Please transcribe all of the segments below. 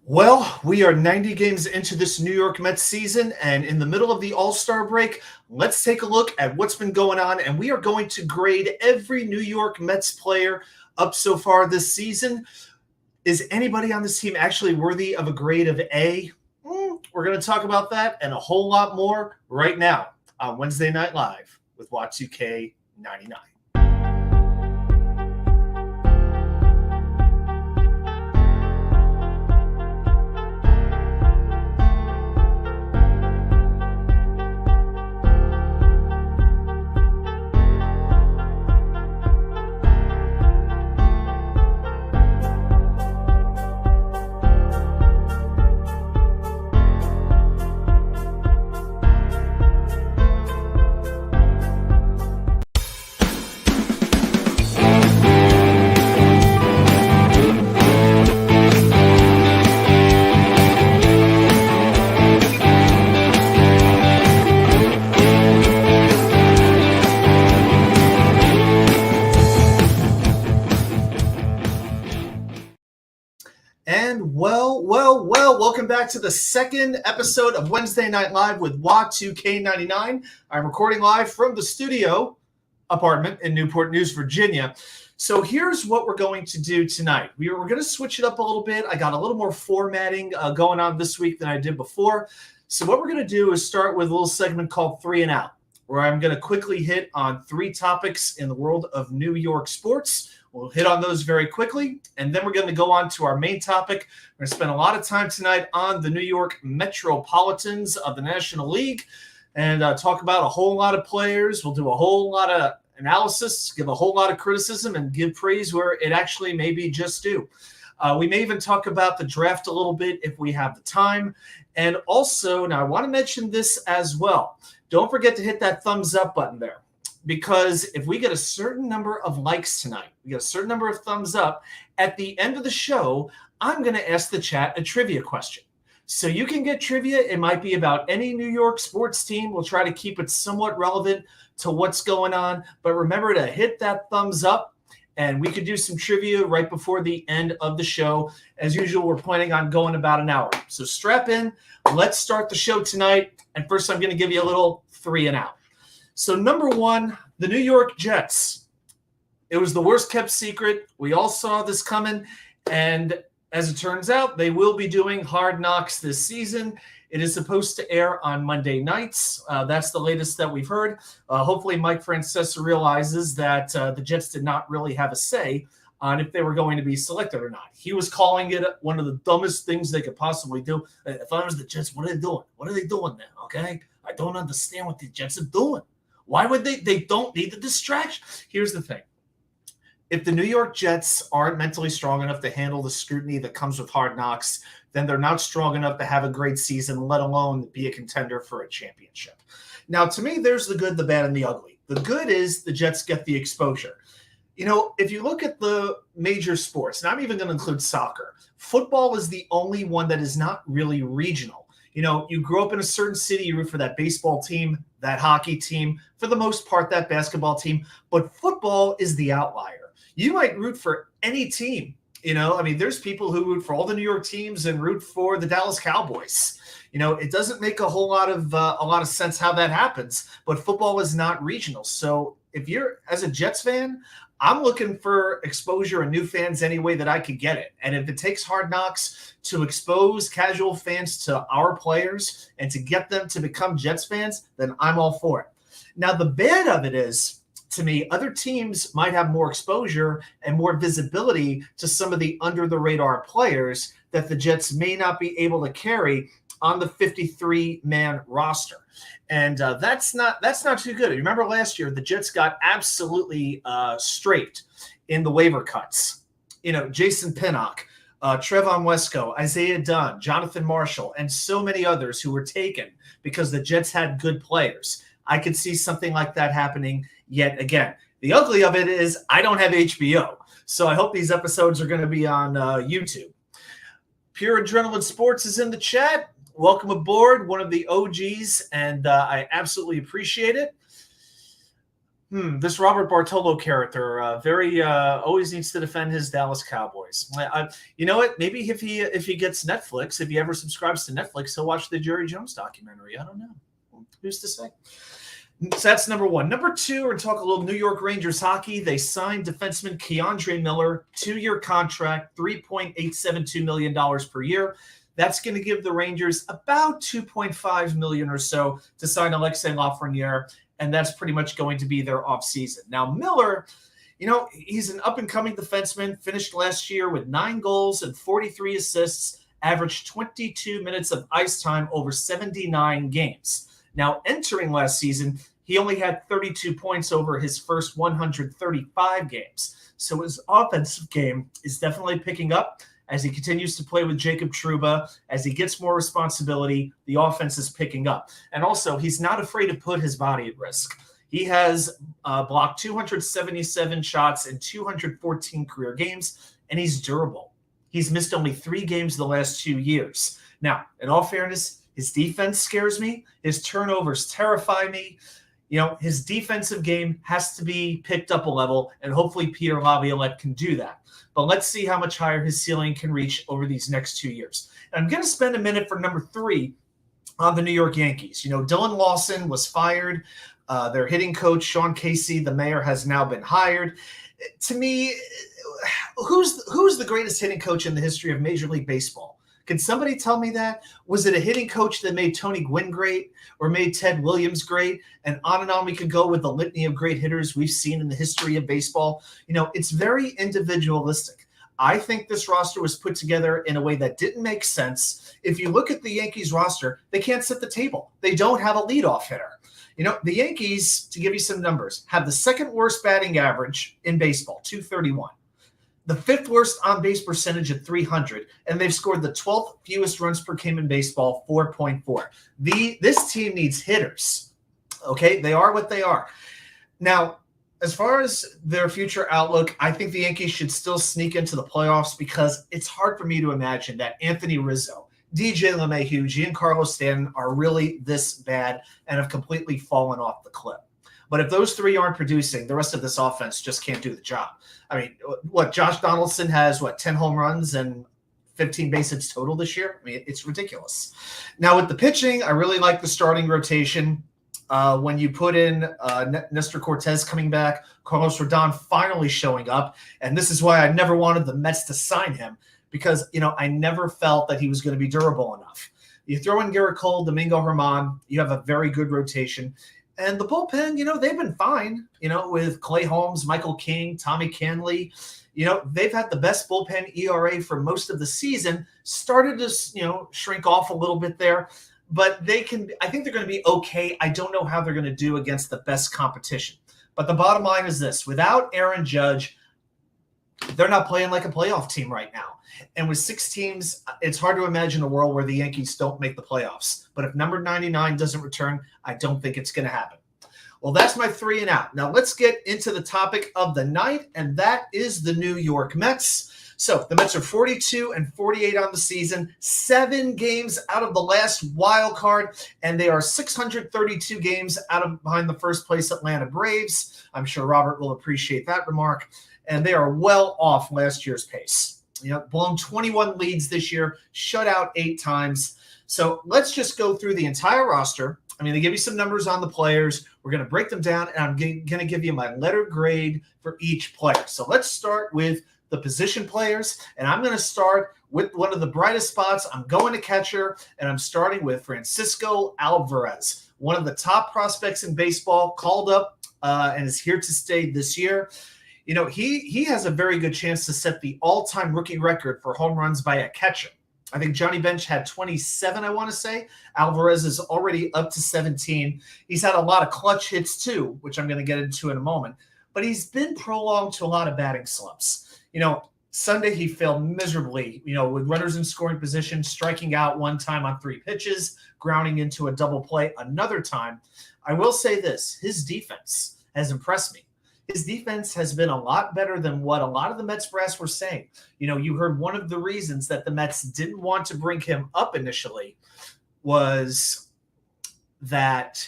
Well, we are 90 games into this New York Mets season, and in the middle of the All-Star break, let's take a look at what's been going on, and we are going to grade every New York Mets player up so far this season. Is anybody on this team actually worthy of a grade of A? We're going to talk about that and a whole lot more right now on Wednesday Night Live with WickerMedia. And welcome back to the second episode of Wednesday Night Live with WA2K99. I'm recording live from the studio apartment in Newport News, Virginia. So here's what we're going to do tonight. We're going to switch it up a little bit. I got a little more formatting going on this week than I did before. So what we're going to do is start with a little segment called 3 and Out, where I'm going to quickly hit on 3 topics in the world of New York sports. We'll hit on those very quickly, and then we're going to go on to our main topic. We're going to spend a lot of time tonight on the New York Metropolitans of the National League and talk about a whole lot of players. We'll do a whole lot of analysis, give a whole lot of criticism, and give praise where it actually may be just due. We may even talk about the draft a little bit if we have the time. And also, now I want to mention this as well. Don't forget to hit that thumbs up button there. Because if we get a certain number of likes tonight, we get a certain number of thumbs up, at the end of the show, I'm going to ask the chat a trivia question. So you can get trivia. It might be about any New York sports team. We'll try to keep it somewhat relevant to what's going on. But remember to hit that thumbs up, and we could do some trivia right before the end of the show. As usual, we're planning on going about an hour. So strap in. Let's start the show tonight. And first, I'm going to give you a little 3 and Out. So number 1, the New York Jets. It was the worst kept secret. We all saw this coming. And as it turns out, they will be doing Hard Knocks this season. It is supposed to air on Monday nights. That's the latest that we've heard. Hopefully Mike Francesa realizes that the Jets did not really have a say on if they were going to be selected or not. He was calling it one of the dumbest things they could possibly do. If I was the Jets, what are they doing? What are they doing now? Okay? I don't understand what the Jets are doing. Why would they? They don't need the distraction. Here's the thing. If the New York Jets aren't mentally strong enough to handle the scrutiny that comes with Hard Knocks, then they're not strong enough to have a great season, let alone be a contender for a championship. Now, to me, there's the good, the bad, and the ugly. The good is the Jets get the exposure. You know, if you look at the major sports, and I'm even going to include soccer, football is the only one that is not really regional. You know, you grow up in a certain city, you root for that baseball team, that hockey team, for the most part, that basketball team. But football is the outlier. You might root for any team. You know, I mean, there's people who root for all the New York teams and root for the Dallas Cowboys. You know, it doesn't make a lot of sense how that happens. But football is not regional. So if you're, as a Jets fan, I'm looking for exposure and new fans any way that I could get it. And if it takes Hard Knocks to expose casual fans to our players and to get them to become Jets fans, then I'm all for it. Now, the bad of it is, to me, other teams might have more exposure and more visibility to some of the under-the-radar players that the Jets may not be able to carry on the 53-man roster. And that's not too good. Remember last year, the Jets got absolutely straight in the waiver cuts. You know, Jason Pinnock, Trevon Wesco, Isaiah Dunn, Jonathan Marshall, and so many others who were taken because the Jets had good players. I could see something like that happening yet again. The ugly of it is I don't have HBO, so I hope these episodes are going to be on YouTube. Pure Adrenaline Sports is in the chat. Welcome aboard, one of the OGs, and I absolutely appreciate it. This Robert Bartolo character very always needs to defend his Dallas Cowboys. You know what? Maybe if he gets Netflix, if he ever subscribes to Netflix, he'll watch the Jerry Jones documentary. I don't know. Who's to say? So that's number one. Number two, we're going to talk a little New York Rangers hockey. They signed defenseman Keandre Miller, 2-year contract, $3.872 million per year. That's going to give the Rangers about $2.5 million or so to sign Alexei Lafreniere, and that's pretty much going to be their offseason. Now, Miller, he's an up-and-coming defenseman, finished last year with 9 goals and 43 assists, averaged 22 minutes of ice time over 79 games. Now, entering last season, he only had 32 points over his first 135 games. So his offensive game is definitely picking up as he continues to play with Jacob Trouba. As he gets more responsibility, the offense is picking up. And also, he's not afraid to put his body at risk. He has blocked 277 shots in 214 career games, and he's durable. He's missed only 3 games the last 2 years. Now, in all fairness, his defense scares me. His turnovers terrify me. His defensive game has to be picked up a level, and hopefully Peter Laviolette can do that. But let's see how much higher his ceiling can reach over these next 2 years. And I'm going to spend a minute for number 3 on the New York Yankees. Dylan Lawson was fired. Their hitting coach, Sean Casey, the mayor, has now been hired. To me, who's the greatest hitting coach in the history of Major League Baseball? Can somebody tell me that? Was it a hitting coach that made Tony Gwynn great or made Ted Williams great? And on we could go with the litany of great hitters we've seen in the history of baseball. It's very individualistic. I think this roster was put together in a way that didn't make sense. If you look at the Yankees roster, they can't set the table. They don't have a leadoff hitter. The Yankees, to give you some numbers, have the second worst batting average in baseball, 231. The 5th worst on-base percentage at 300, and they've scored the 12th fewest runs per game in baseball, 4.4. This team needs hitters, okay? They are what they are. Now, as far as their future outlook, I think the Yankees should still sneak into the playoffs because it's hard for me to imagine that Anthony Rizzo, DJ LeMahieu, Giancarlo Stanton are really this bad and have completely fallen off the cliff. But if those 3 aren't producing, the rest of this offense just can't do the job. I mean, Josh Donaldson has, 10 home runs and 15 base hits total this year? I mean, it's ridiculous. Now, with the pitching, I really like the starting rotation. When you put in Nestor Cortez coming back, Carlos Rodon finally showing up, and this is why I never wanted the Mets to sign him because, I never felt that he was going to be durable enough. You throw in Garrett Cole, Domingo Germán, you have a very good rotation. And the bullpen, they've been fine, with Clay Holmes, Michael King, Tommy Canley. They've had the best bullpen ERA for most of the season. Started to, shrink off a little bit there. But I think they're going to be okay. I don't know how they're going to do against the best competition. But the bottom line is this. Without Aaron Judge, they're not playing like a playoff team right now. And with 6 teams, it's hard to imagine a world where the Yankees don't make the playoffs. But if number 99 doesn't return, I don't think it's going to happen. Well, that's my 3 and out. Now let's get into the topic of the night, and that is the New York Mets. So the Mets are 42-48 on the season, 7 games out of the last wild card, and they are 632 games behind the first place Atlanta Braves. I'm sure Robert will appreciate that remark. And they are well off last year's pace. Blown 21 leads this year, shut out 8 times. So let's just go through the entire roster. They give you some numbers on the players. We're going to break them down, and I'm going to give you my letter grade for each player. So let's start with the position players, and I'm going to start with one of the brightest spots. I'm going to catcher, and I'm starting with Francisco Alvarez, one of the top prospects in baseball, called up and is here to stay this year. He has a very good chance to set the all-time rookie record for home runs by a catcher. I think Johnny Bench had 27, I want to say. Alvarez is already up to 17. He's had a lot of clutch hits too, which I'm going to get into in a moment. But he's been prolonged to a lot of batting slumps. Sunday he failed miserably, with runners in scoring position, striking out one time on 3 pitches, grounding into a double play another time. I will say this, his defense has impressed me. His defense has been a lot better than what a lot of the Mets brass were saying. You heard one of the reasons that the Mets didn't want to bring him up initially was that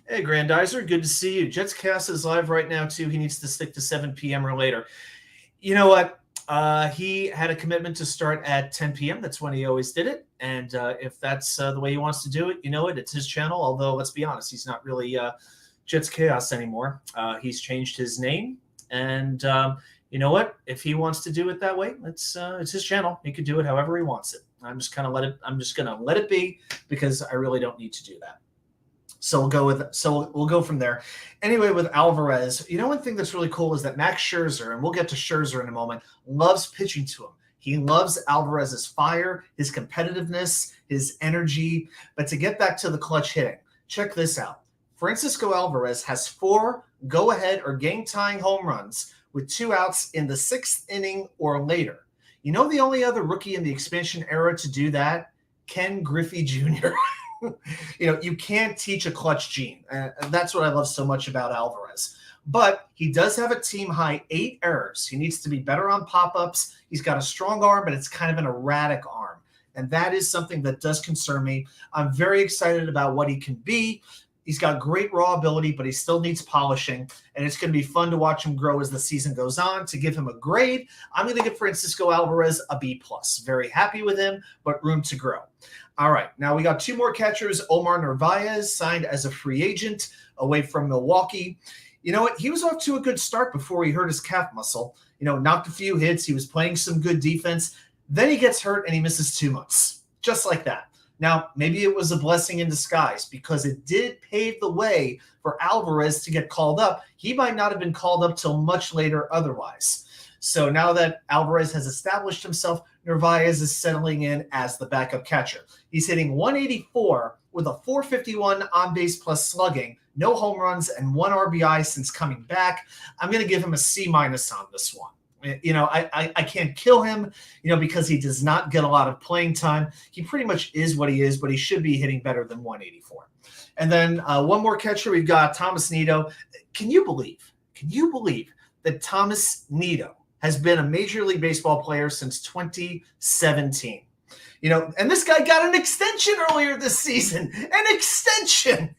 Hey, Grandizer, good to see you. Jets Cast is live right now, too. He needs to stick to 7 p.m. or later. You know what? He had a commitment to start at 10 p.m. That's when he always did it. And if that's the way he wants to do it, you know it. It's his channel. Although, let's be honest, he's not really Jets Chaos anymore. He's changed his name. And you know what? If he wants to do it that way, it's his channel. He could do it however he wants it. I'm just gonna let it be because I really don't need to do that. So we'll go from there. Anyway, with Alvarez, you know, one thing that's really cool is that Max Scherzer, and we'll get to Scherzer in a moment, loves pitching to him. He loves Alvarez's fire, his competitiveness, his energy. But to get back to the clutch hitting, check this out. Francisco Alvarez has 4 go-ahead or game-tying home runs with 2 outs in the 6th inning or later. You know the only other rookie in the expansion era to do that? Ken Griffey Jr. You know, you can't teach a clutch gene. That's what I love so much about Alvarez. But he does have a team-high 8 errors. He needs to be better on pop-ups. He's got a strong arm, but it's kind of an erratic arm. And that is something that does concern me. I'm very excited about what he can be. He's got great raw ability, but he still needs polishing. And it's going to be fun to watch him grow as the season goes on. To give him a grade, I'm going to give Francisco Alvarez a B+. Very happy with him, but room to grow. All right, now we got 2 more catchers. Omar Narvaez signed as a free agent away from Milwaukee. You know what? He was off to a good start before he hurt his calf muscle. You know, knocked a few hits. He was playing some good defense. Then he gets hurt and he misses 2 months, just like that. Now, maybe it was a blessing in disguise because it did pave the way for Alvarez to get called up. He might not have been called up till much later otherwise. So now that Alvarez has established himself, Narvaez is settling in as the backup catcher. He's hitting 184 with a 451 on-base plus slugging, no home runs, and 1 RBI since coming back. I'm going to give him a C- on this one. You know, I can't kill him, you know, because he does not get a lot of playing time. He pretty much is what he is, but he should be hitting better than 184. And then one more catcher, we've got Thomas Nido. Can you believe that Thomas Nido has been a Major League Baseball player since 2017? You know, and this guy got an extension earlier this season. An extension.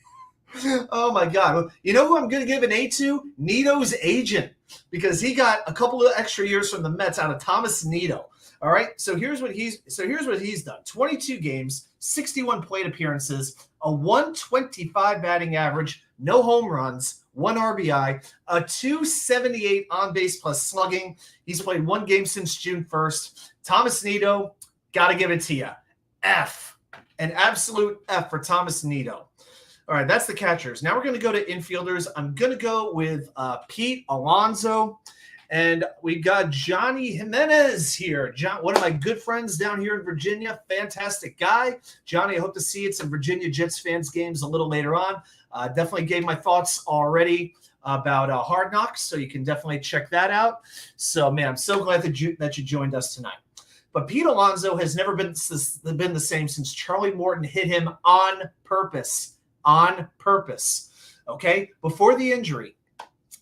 Oh, my God. You know who I'm going to give an A to? Nido's agent, because he got a couple of extra years from the Mets out of Thomas Nido. All right, so here's what he's done: 22 games, 61 plate appearances, a 125 batting average, no home runs, 1 RBI, a 278 on base plus slugging. He's played 1 game since June 1st. Thomas Nido, got to give it to you. F, an absolute F for Thomas Nido. All right, that's the catchers. Now we're going to go to infielders. I'm going to go with Pete Alonso. And we've got Johnny Jimenez here. John, one of my good friends down here in Virginia. Fantastic guy. Johnny, I hope to see you at some Virginia Jets fans games a little later on. Definitely gave my thoughts already about Hard Knocks, so you can definitely check that out. So, man, I'm so glad that you joined us tonight. But Pete Alonso has never been the same since Charlie Morton hit him on purpose. Okay? Before the injury,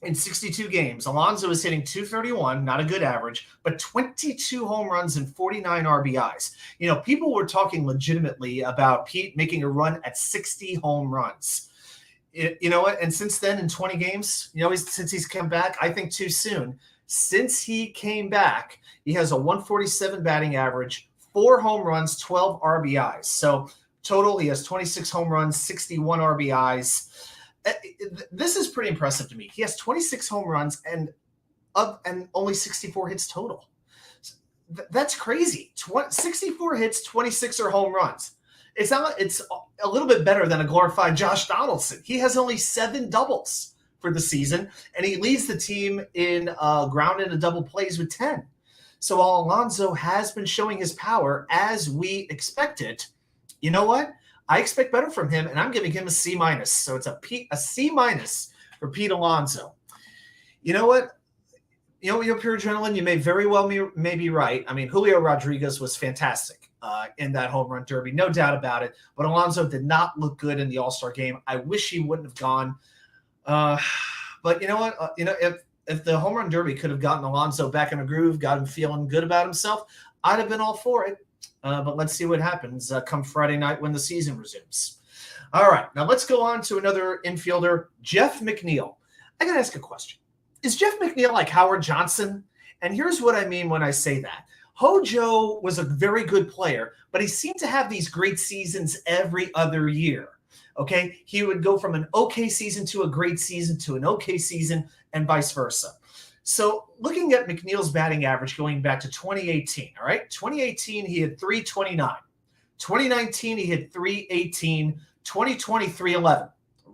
in 62 games, Alonso is hitting 231, not a good average, but 22 home runs and 49 RBIs. You know, people were talking legitimately about Pete making a run at 60 home runs. You know what? And since then, in 20 games, you know, since he's come back, I think too soon. Since he came back, he has a 147 batting average, 4 home runs, 12 RBIs. So total, he has 26 home runs, 61 RBIs. This is pretty impressive to me. He has 26 home runs and only 64 hits total. That's crazy. 64 hits, 26 are home runs. It's a little bit better than a glorified Josh Donaldson. He has only 7 doubles for the season, and he leads the team in ground into double plays with 10. So while Alonso has been showing his power as we expected, you know what? I expect better from him, and I'm giving him a C-. So it's a C- for Pete Alonso. You know what? You know, your pure adrenaline, you may very well be right. I mean, Julio Rodriguez was fantastic in that home run derby, no doubt about it. But Alonso did not look good in the All-Star game. I wish he wouldn't have gone. But you know what? If the home run derby could have gotten Alonso back in a groove, got him feeling good about himself, I'd have been all for it. But let's see what happens come Friday night when the season resumes. All right, now let's go on to another infielder, Jeff McNeil. I got to ask a question. Is Jeff McNeil like Howard Johnson? And here's what I mean when I say that. Hojo was a very good player, but he seemed to have these great seasons every other year. Okay, he would go from an okay season to a great season to an okay season and vice versa. So looking at McNeil's batting average going back to 2018, all right, 2018, he had 329. 2019, he hit 318. 2020, 311.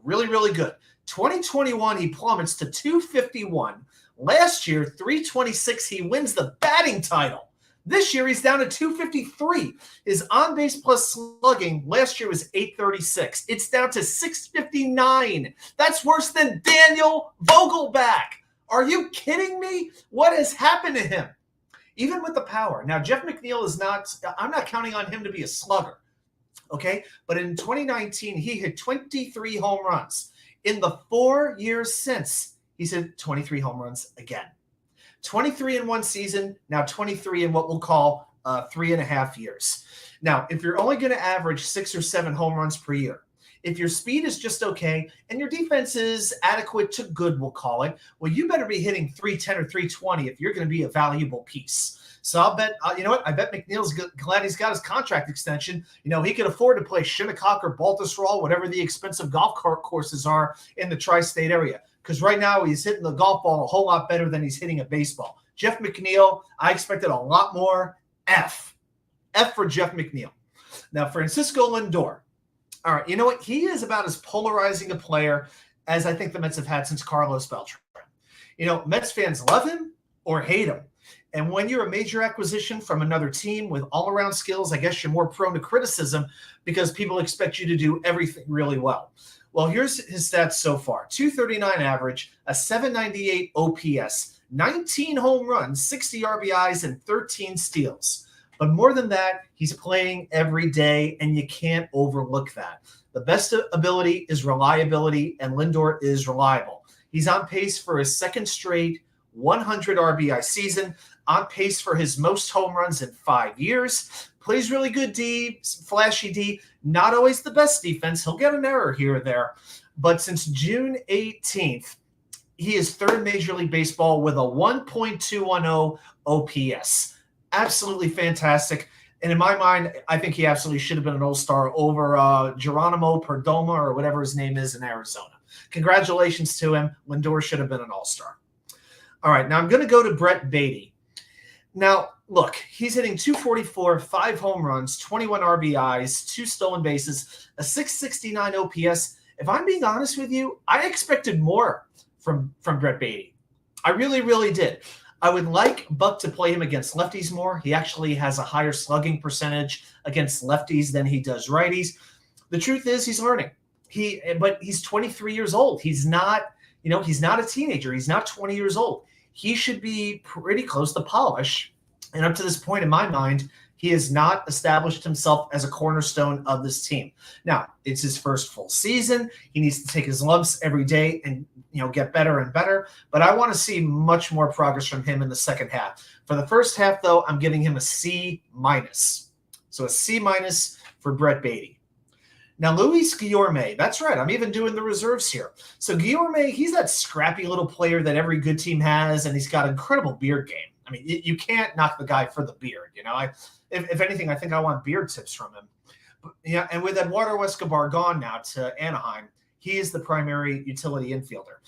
Really, really good. 2021, he plummets to 251. Last year, 326, he wins the batting title. This year, he's down to 253. His on-base plus slugging last year was 836. It's down to 659. That's worse than Daniel Vogelback. Are you kidding me? What has happened to him? Even with the power. Now, Jeff McNeil is not, I'm not counting on him to be a slugger. Okay, but in 2019, he hit 23 home runs. In the 4 years since, he's hit 23 home runs again. 23 in one season, now 23 in what we'll call 3.5 years. Now, if you're only going to average 6 or 7 home runs per year, if your speed is just okay and your defense is adequate to good, we'll call it, well, you better be hitting 310 or 320 if you're going to be a valuable piece. So I'll bet, you know what? I bet McNeil's glad he's got his contract extension. You know, he can afford to play Shinnecock or Baltusrol, whatever the expensive golf courses are in the tri-state area. Because right now he's hitting the golf ball a whole lot better than he's hitting a baseball. Jeff McNeil, I expected a lot more. F for Jeff McNeil. Now, Francisco Lindor. All right, you know what? He is about as polarizing a player as I think the Mets have had since Carlos Beltran. You know, Mets fans love him or hate him. And when you're a major acquisition from another team with all-around skills, I guess you're more prone to criticism because people expect you to do everything really well. Well, here's his stats so far. 239 average, a 798 OPS, 19 home runs, 60 RBIs, and 13 steals. But more than that, he's playing every day, and you can't overlook that. The best ability is reliability, and Lindor is reliable. He's on pace for his second straight 100 RBI season, on pace for his most home runs in 5 years. Plays really good D, flashy D, not always the best defense. He'll get an error here or there. But since June 18th, he is third Major League Baseball with a 1.210 OPS. Absolutely fantastic. And in my mind, I think he absolutely should have been an all-star over Geronimo Perdomo or whatever his name is in Arizona. Congratulations to him. Lindor should have been an all-star. All right, now I'm going to go to Brett Baty. Now, look, he's hitting 244, 5 home runs, 21 RBIs, 2 stolen bases, a 669 OPS. If I'm being honest with you, I expected more from Brett Baty. I really, really did. I would like Buck to play him against lefties more. He actually has a higher slugging percentage against lefties than he does righties. The truth is he's learning. But he's 23 years old. He's not, he's not a teenager. He's not 20 years old. He should be pretty close to polish. And up to this point, in my mind, he has not established himself as a cornerstone of this team. Now, it's his first full season. He needs to take his lumps every day and, get better and better. But I want to see much more progress from him in the second half. For the first half, though, I'm giving him a C-. So a C- for Brett Baty. Now, Luis Guillorme, that's right. I'm even doing the reserves here. So Guillorme, he's that scrappy little player that every good team has, and he's got an incredible beard game. I mean, you can't knock the guy for the beard. If anything, I think I want beard tips from him. But, yeah, and with Eduardo Escobar gone now to Anaheim, he is the primary utility infielder.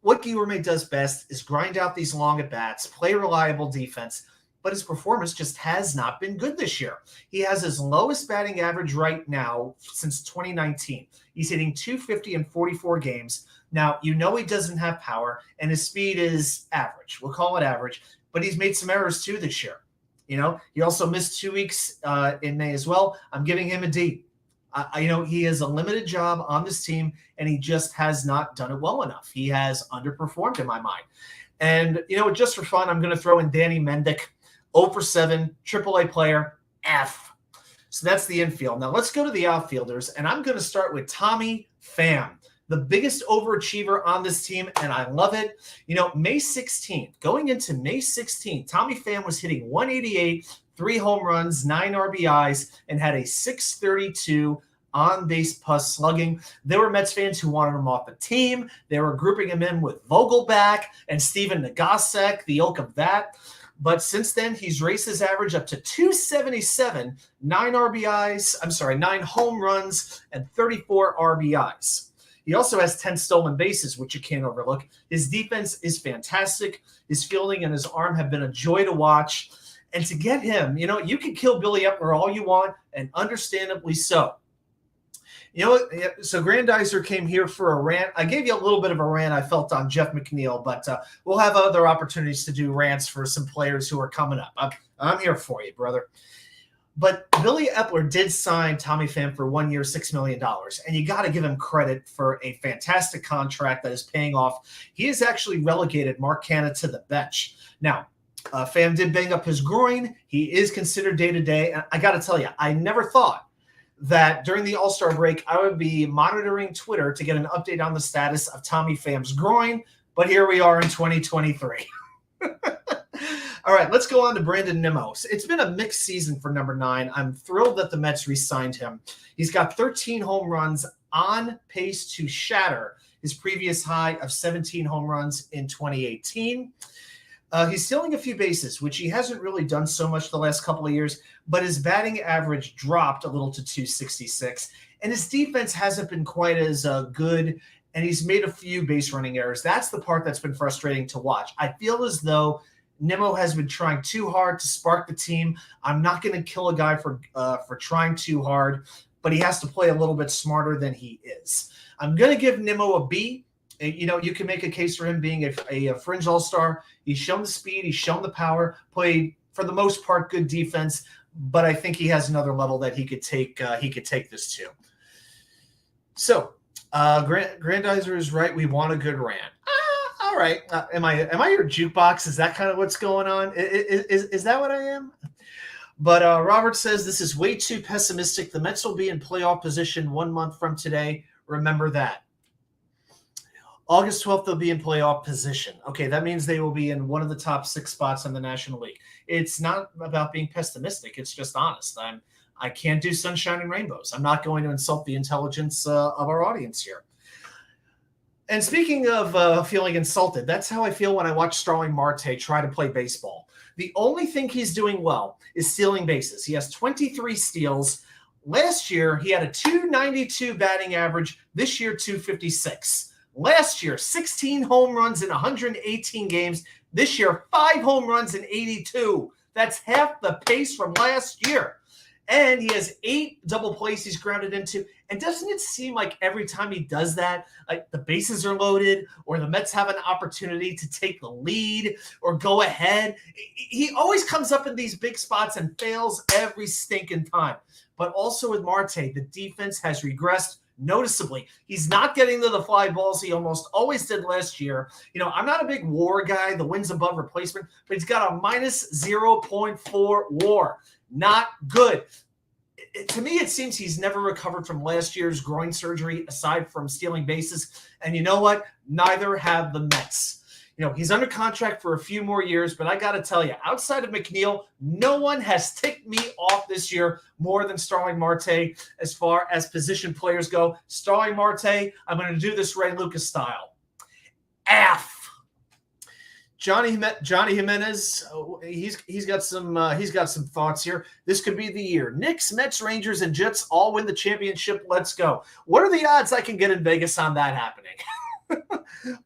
What Guillorme does best is grind out these long at-bats, play reliable defense, but his performance just has not been good this year. He has his lowest batting average right now since 2019. He's hitting 250 in 44 games. Now, he doesn't have power, and his speed is average. We'll call it average, but he's made some errors too this year. He also missed 2 weeks in May as well. I'm giving him a D. He has a limited job on this team, and he just has not done it well enough. He has underperformed in my mind. And, just for fun, I'm going to throw in Danny Mendick, 0 for 7, AAA player, F. So that's the infield. Now let's go to the outfielders, and I'm going to start with Tommy Pham, the biggest overachiever on this team, and I love it. May 16th, going into May 16th, Tommy Pham was hitting 188, 3 home runs, 9 RBIs, and had a 632 on-base plus slugging. There were Mets fans who wanted him off the team. They were grouping him in with Vogelback and Steven Nagasek, the ilk of that. But since then, he's raised his average up to 277, 9 home runs, and 34 RBIs. He also has 10 stolen bases, which you can't overlook. His defense is fantastic. His fielding and his arm have been a joy to watch. And to get him, you can kill Billy Epler all you want, and understandably so. So Grandizer came here for a rant. I gave you a little bit of a rant I felt on Jeff McNeil, but we'll have other opportunities to do rants for some players who are coming up. I'm here for you, brother. But Billy Epler did sign Tommy Pham for 1 year, $6 million. And you got to give him credit for a fantastic contract that is paying off. He has actually relegated Mark Canha to the bench. Now, Pham did bang up his groin. He is considered day-to-day. And I got to tell you, I never thought that during the All-Star break, I would be monitoring Twitter to get an update on the status of Tommy Pham's groin. But here we are in 2023. All right, let's go on to Brandon Nimmo. It's been a mixed season for number 9. I'm thrilled that the Mets re-signed him. He's got 13 home runs, on pace to shatter his previous high of 17 home runs in 2018. He's stealing a few bases, which he hasn't really done so much the last couple of years, but his batting average dropped a little to 266, and his defense hasn't been quite as good, and he's made a few base running errors. That's the part that's been frustrating to watch. I feel as though Nimmo has been trying too hard to spark the team. I'm not going to kill a guy for trying too hard, but he has to play a little bit smarter than he is. I'm going to give Nimmo a B. You can make a case for him being a fringe all-star. He's shown the speed. He's shown the power. Played, for the most part, good defense. But I think he has another level that he could take this to. So, Grandizer is right. We want a good rant. All right. Am I your jukebox? Is that kind of what's going on? Is that what I am? But Robert says this is way too pessimistic. The Mets will be in playoff position 1 month from today. Remember that. August 12th, they'll be in playoff position. Okay, that means they will be in one of the top 6 spots in the National League. It's not about being pessimistic. It's just honest. I can't do sunshine and rainbows. I'm not going to insult the intelligence of our audience here. And speaking of feeling insulted, that's how I feel when I watch Starling Marte try to play baseball. The only thing he's doing well is stealing bases. He has 23 steals. Last year, he had a 292 batting average. This year, 256. Last year, 16 home runs in 118 games. This year, 5 home runs in 82. That's half the pace from last year. And he has 8 double plays he's grounded into. And doesn't it seem like every time he does that, like the bases are loaded or the Mets have an opportunity to take the lead or go ahead? He always comes up in these big spots and fails every stinking time. But also with Marte, the defense has regressed noticeably. He's not getting to the fly balls he almost always did last year. I'm not a big WAR guy, the wins above replacement, but he's got a minus 0.4 WAR. Not good. To me, it seems he's never recovered from last year's groin surgery, aside from stealing bases. And you know what? Neither have the Mets. He's under contract for a few more years, but I got to tell you, outside of McNeil, no one has ticked me off this year more than Starling Marte as far as position players go. Starling Marte, I'm going to do this Ray Lucas style. F. Johnny Jimenez, he's got some thoughts here. This could be the year. Knicks, Mets, Rangers, and Jets all win the championship. Let's go. What are the odds I can get in Vegas on that happening?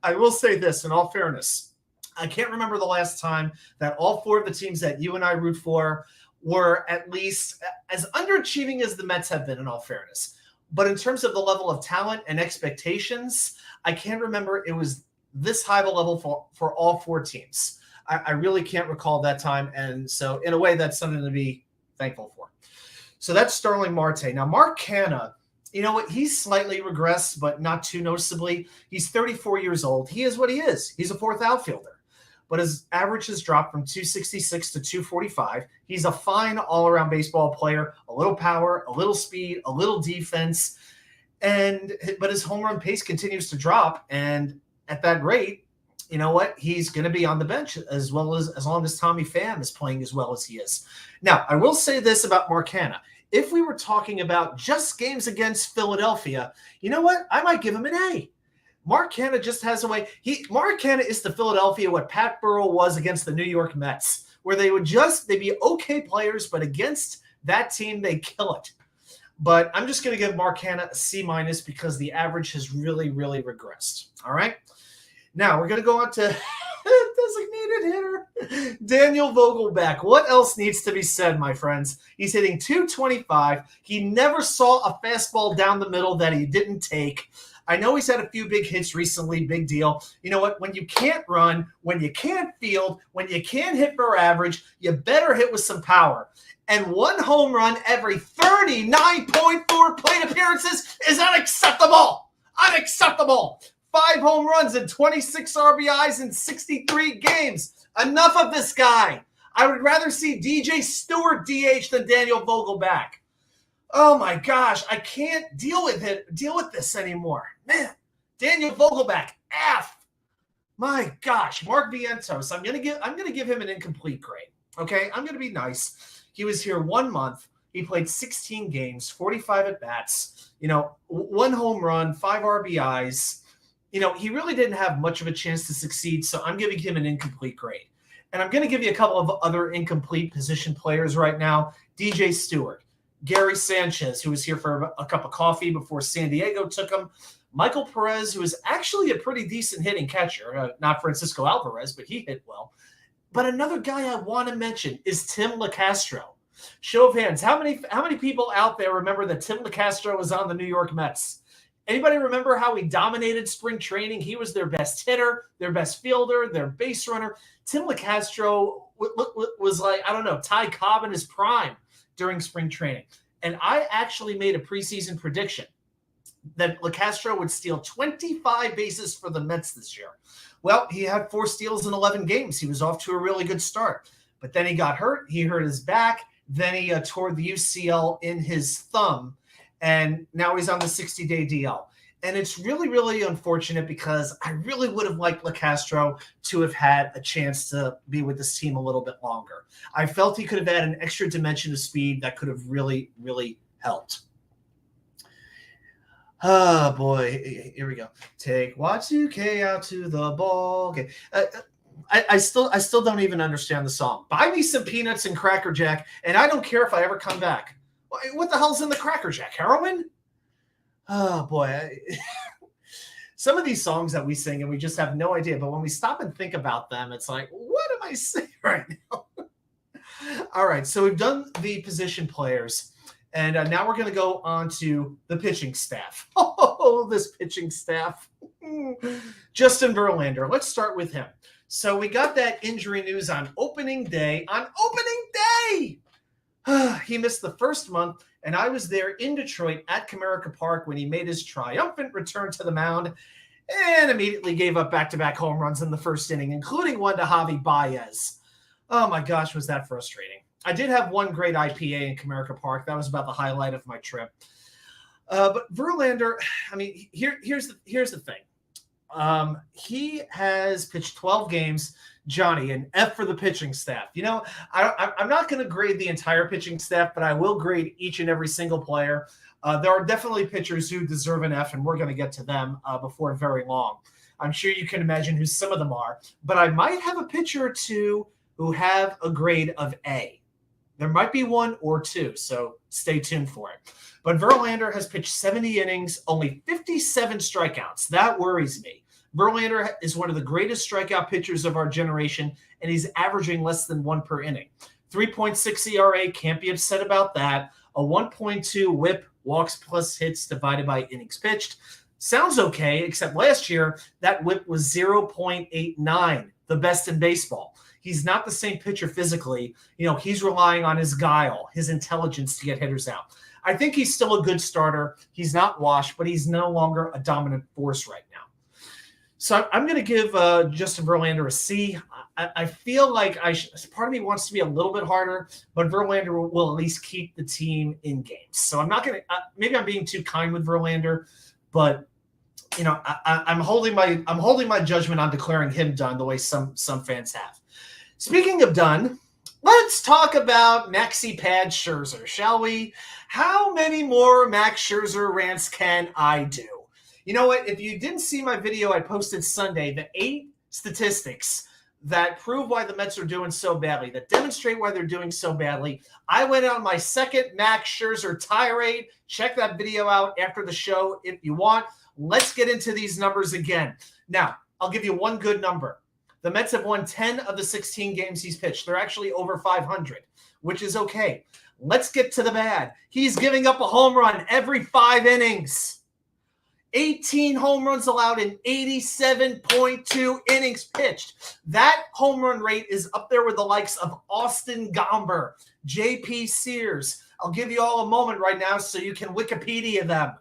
I will say this, in all fairness, I can't remember the last time that all 4 of the teams that you and I root for were at least as underachieving as the Mets have been, in all fairness. But in terms of the level of talent and expectations, I can't remember it was this high of a level for all 4 teams. I really can't recall that time. And so in a way, that's something to be thankful for. So that's Starling Marte. Now, Mark Canha, you know what? He's slightly regressed, but not too noticeably. He's 34 years old. He is what he is. He's a 4th outfielder. But his average has dropped from 266 to 245. He's a fine all-around baseball player, a little power, a little speed, a little defense. But his home run pace continues to drop. And at that rate, you know what? He's going to be on the bench as long as Tommy Pham is playing as well as he is. Now, I will say this about Mark Canha. if we were talking about just games against Philadelphia, you know what? I might give him an A. Mark Canha just has a way. Mark Canha is to Philadelphia what Pat Burrell was against the New York Mets, where they'd be okay players, but against that team, they kill it. But I'm just going to give Mark Canha a C- because the average has really, really regressed. All right. Now we're going to go on to designated hitter Daniel Vogelbach. What else needs to be said, my friends? He's hitting .225. He never saw a fastball down the middle that he didn't take. I know he's had a few big hits recently, big deal. You know what? When you can't run, when you can't field, when you can't hit for average, you better hit with some power. And one home run every 39.4 plate appearances is unacceptable. Unacceptable. 5 home runs and 26 RBIs in 63 games. Enough of this guy. I would rather see DJ Stewart DH than Daniel Vogelbach. Oh my gosh, I can't deal with this anymore. Man, Daniel Vogelbach, F. My gosh, Mark Vientos, I'm gonna give him an incomplete grade. Okay, I'm gonna be nice. He was here 1 month. He played 16 games, 45 at bats. 1 home run, 5 RBIs. He really didn't have much of a chance to succeed, so I'm giving him an incomplete grade. And I'm going to give you a couple of other incomplete position players right now. DJ Stewart, Gary Sanchez, who was here for a cup of coffee before San Diego took him. Michael Perez, who is actually a pretty decent hitting catcher. Not Francisco Alvarez, but he hit well. But another guy I want to mention is Tim LeCastro. Show of hands. How many people out there remember that Tim LeCastro was on the New York Mets? Anybody remember how he dominated spring training? He was their best hitter, their best fielder, their base runner. Tim LeCastro was like, I don't know, Ty Cobb in his prime during spring training. And I actually made a preseason prediction that LeCastro would steal 25 bases for the Mets this year. Well, he had 4 steals in 11 games. He was off to a really good start. But then he got hurt. He hurt his back. Then he tore the UCL in his thumb. And now he's on the 60-day DL. And it's really, really unfortunate because I really would have liked LeCastro to have had a chance to be with this team a little bit longer. I felt he could have had an extra dimension of speed that could have really, really helped. Oh, boy. Here we go. Take Y2K out to the ball. Okay. I still don't even understand the song. Buy me some peanuts and Cracker Jack, and I don't care if I ever come back. What the hell's in the Cracker Jack? Heroin? Oh, boy. Some of these songs that we sing and we just have no idea, but when we stop and think about them, it's like, what am I saying right now? All right, so we've done the position players, and now we're going to go on to the pitching staff. Oh, this pitching staff. Justin Verlander. Let's start with him. So we got that injury news on opening day. On opening day! He missed the first month, and I was there in Detroit at Comerica Park when he made his triumphant return to the mound and immediately gave up back-to-back home runs in the first inning, including one to Javi Baez. Oh, my gosh, was that frustrating. I did have one great IPA in Comerica Park. That was about the highlight of my trip. But Verlander, I mean, here's the thing. He has pitched 12 games. Johnny, an F for the pitching staff. I'm not going to grade the entire pitching staff, but I will grade each and every single player. There are definitely pitchers who deserve an F, and we're going to get to them before very long. I'm sure you can imagine who some of them are, but I might have a pitcher or two who have a grade of A. There might be 1 or 2, so stay tuned for it. But Verlander has pitched 70 innings, only 57 strikeouts. That worries me. Verlander is one of the greatest strikeout pitchers of our generation, and he's averaging less than 1 per inning. 3.6 ERA, can't be upset about that. A 1.2 whip, walks plus hits divided by innings pitched. Sounds okay, except last year, that whip was 0.89, the best in baseball. He's not the same pitcher physically. He's relying on his guile, his intelligence to get hitters out. I think he's still a good starter. He's not washed, but he's no longer a dominant force right now. So I'm going to give Justin Verlander a C. I feel like part of me wants to be a little bit harder, but Verlander will at least keep the team in games. So I'm not going to maybe I'm being too kind with Verlander, but I'm holding my judgment on declaring him done the way some fans have. Speaking of done, Let's talk about Maxi Pad Scherzer, shall we? How many more Max Scherzer rants can I do? You know what? If you didn't see my video I posted Sunday, the 8 statistics that prove why the Mets are doing so badly, that demonstrate why they're doing so badly, I went on my second Max Scherzer tirade. Check that video out after the show if you want. Let's get into these numbers again. Now, I'll give you one good number. The Mets have won 10 of the 16 games he's pitched. They're actually over 500, which is okay. Let's get to the bad. He's giving up a home run every 5 innings. 18 home runs allowed in 87.2 innings pitched. That home run rate is up there with the likes of Austin Gomber, J.P. Sears. I'll give you all a moment right now so you can Wikipedia them.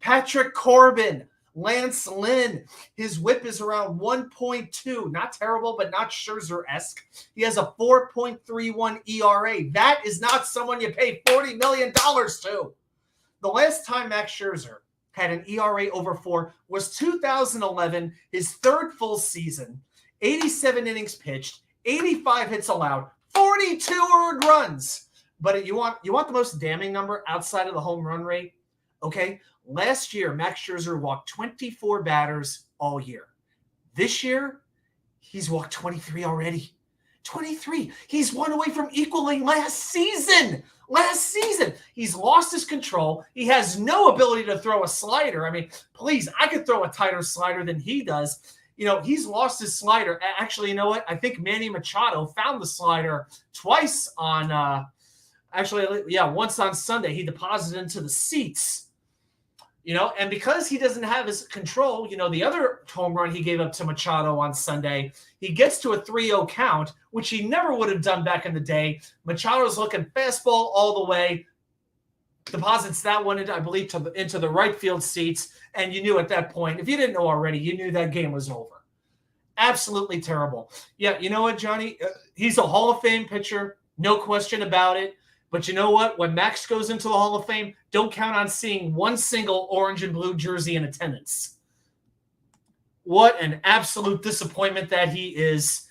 Patrick Corbin, Lance Lynn, his whip is around 1.2. Not terrible, but not Scherzer-esque. He has a 4.31 ERA. That is not someone you pay $40 million to. The last time Max Scherzer had an ERA over 4 was 2011, his third full season, 87 innings pitched, 85 hits allowed, 42 earned runs. But you want the most damning number outside of the home run rate? Okay. Last year, Max Scherzer walked 24 batters all year. This year, he's walked 23 already. 23. He's one away from equaling last season. He's lost his control. He has no ability to throw a slider. I mean, please, I could throw a tighter slider than he does. You know, he's lost his slider. Actually, you know what? I think Manny Machado found the slider twice on, once on Sunday. He deposited into the seats. You know, and because he doesn't have his control, you know, the other home run he gave up to Machado on Sunday, he gets to a 3-0 count, which he never would have done back in the day. Machado's looking fastball all the way, deposits that one, I believe, into the right field seats, and you knew at that point, if you didn't know already, you knew that game was over. Absolutely terrible. Yeah, you know what, Johnny? He's a Hall of Fame pitcher, no question about it. But you know what? When Max goes into the Hall of Fame, don't count on seeing one single orange and blue jersey in attendance. What an absolute disappointment that he is.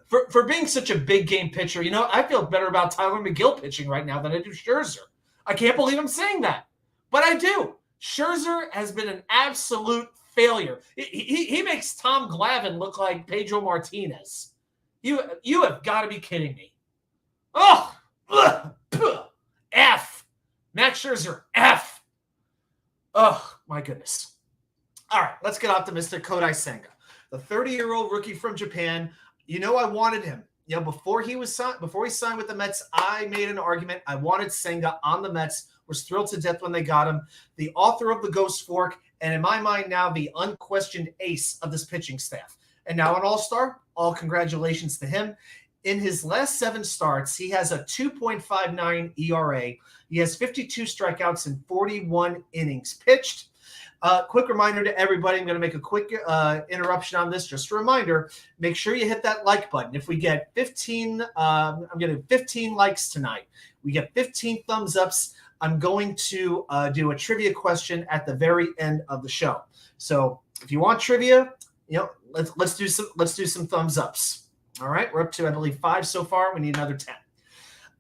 For being such a big game pitcher, you know, I feel better about Tyler McGill pitching right now than I do Scherzer. I can't believe I'm saying that, but I do. Scherzer has been an absolute failure. He makes Tom Glavine look like Pedro Martinez. You have got to be kidding me. Oh! F. Max Scherzer, F. Oh, my goodness. All right, let's get optimistic. Kodai Senga, the 30-year-old rookie from Japan. You know, I wanted him. You know, before he signed with the Mets, I made an argument. I wanted Senga on the Mets. Was thrilled to death when they got him. The author of the Ghost Fork, and in my mind now, the unquestioned ace of this pitching staff. And now an all-star. All congratulations to him. In his last 7 starts, he has a 2.59 ERA. He has 52 strikeouts in 41 innings pitched. Quick reminder to everybody, I'm going to make a quick interruption on this. Just a reminder, make sure you hit that like button. If we get 15, I'm getting 15 likes tonight. We get 15 thumbs ups. I'm going to do a trivia question at the very end of the show. So if you want trivia, you know, let's do some thumbs ups. All right, we're up to, I believe, 5 so far. We need another 10.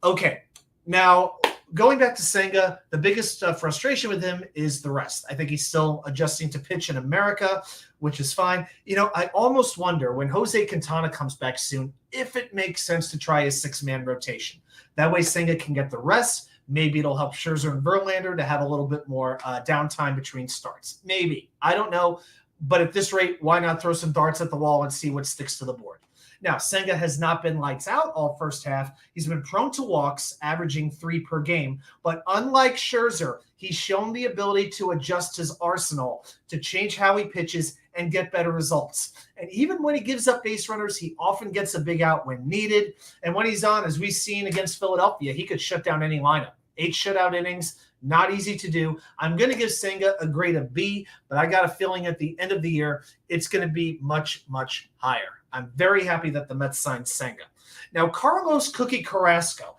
Okay, now going back to Senga, the biggest frustration with him is the rest. I think he's still adjusting to pitch in America, which is fine. You know, I almost wonder when Jose Quintana comes back soon if it makes sense to try a 6-man rotation. That way Senga can get the rest. Maybe it'll help Scherzer and Verlander to have a little bit more downtime between starts. Maybe. I don't know. But at this rate, why not throw some darts at the wall and see what sticks to the board? Now, Senga has not been lights out all first half. He's been prone to walks, averaging 3 per game. But unlike Scherzer, he's shown the ability to adjust his arsenal, to change how he pitches and get better results. And even when he gives up base runners, he often gets a big out when needed. And when he's on, as we've seen against Philadelphia, he could shut down any lineup. 8 shutout innings, not easy to do. I'm going to give Senga a grade of B, but I got a feeling at the end of the year, it's going to be much, much higher. I'm very happy that the Mets signed Senga. Now, Carlos Cookie Carrasco,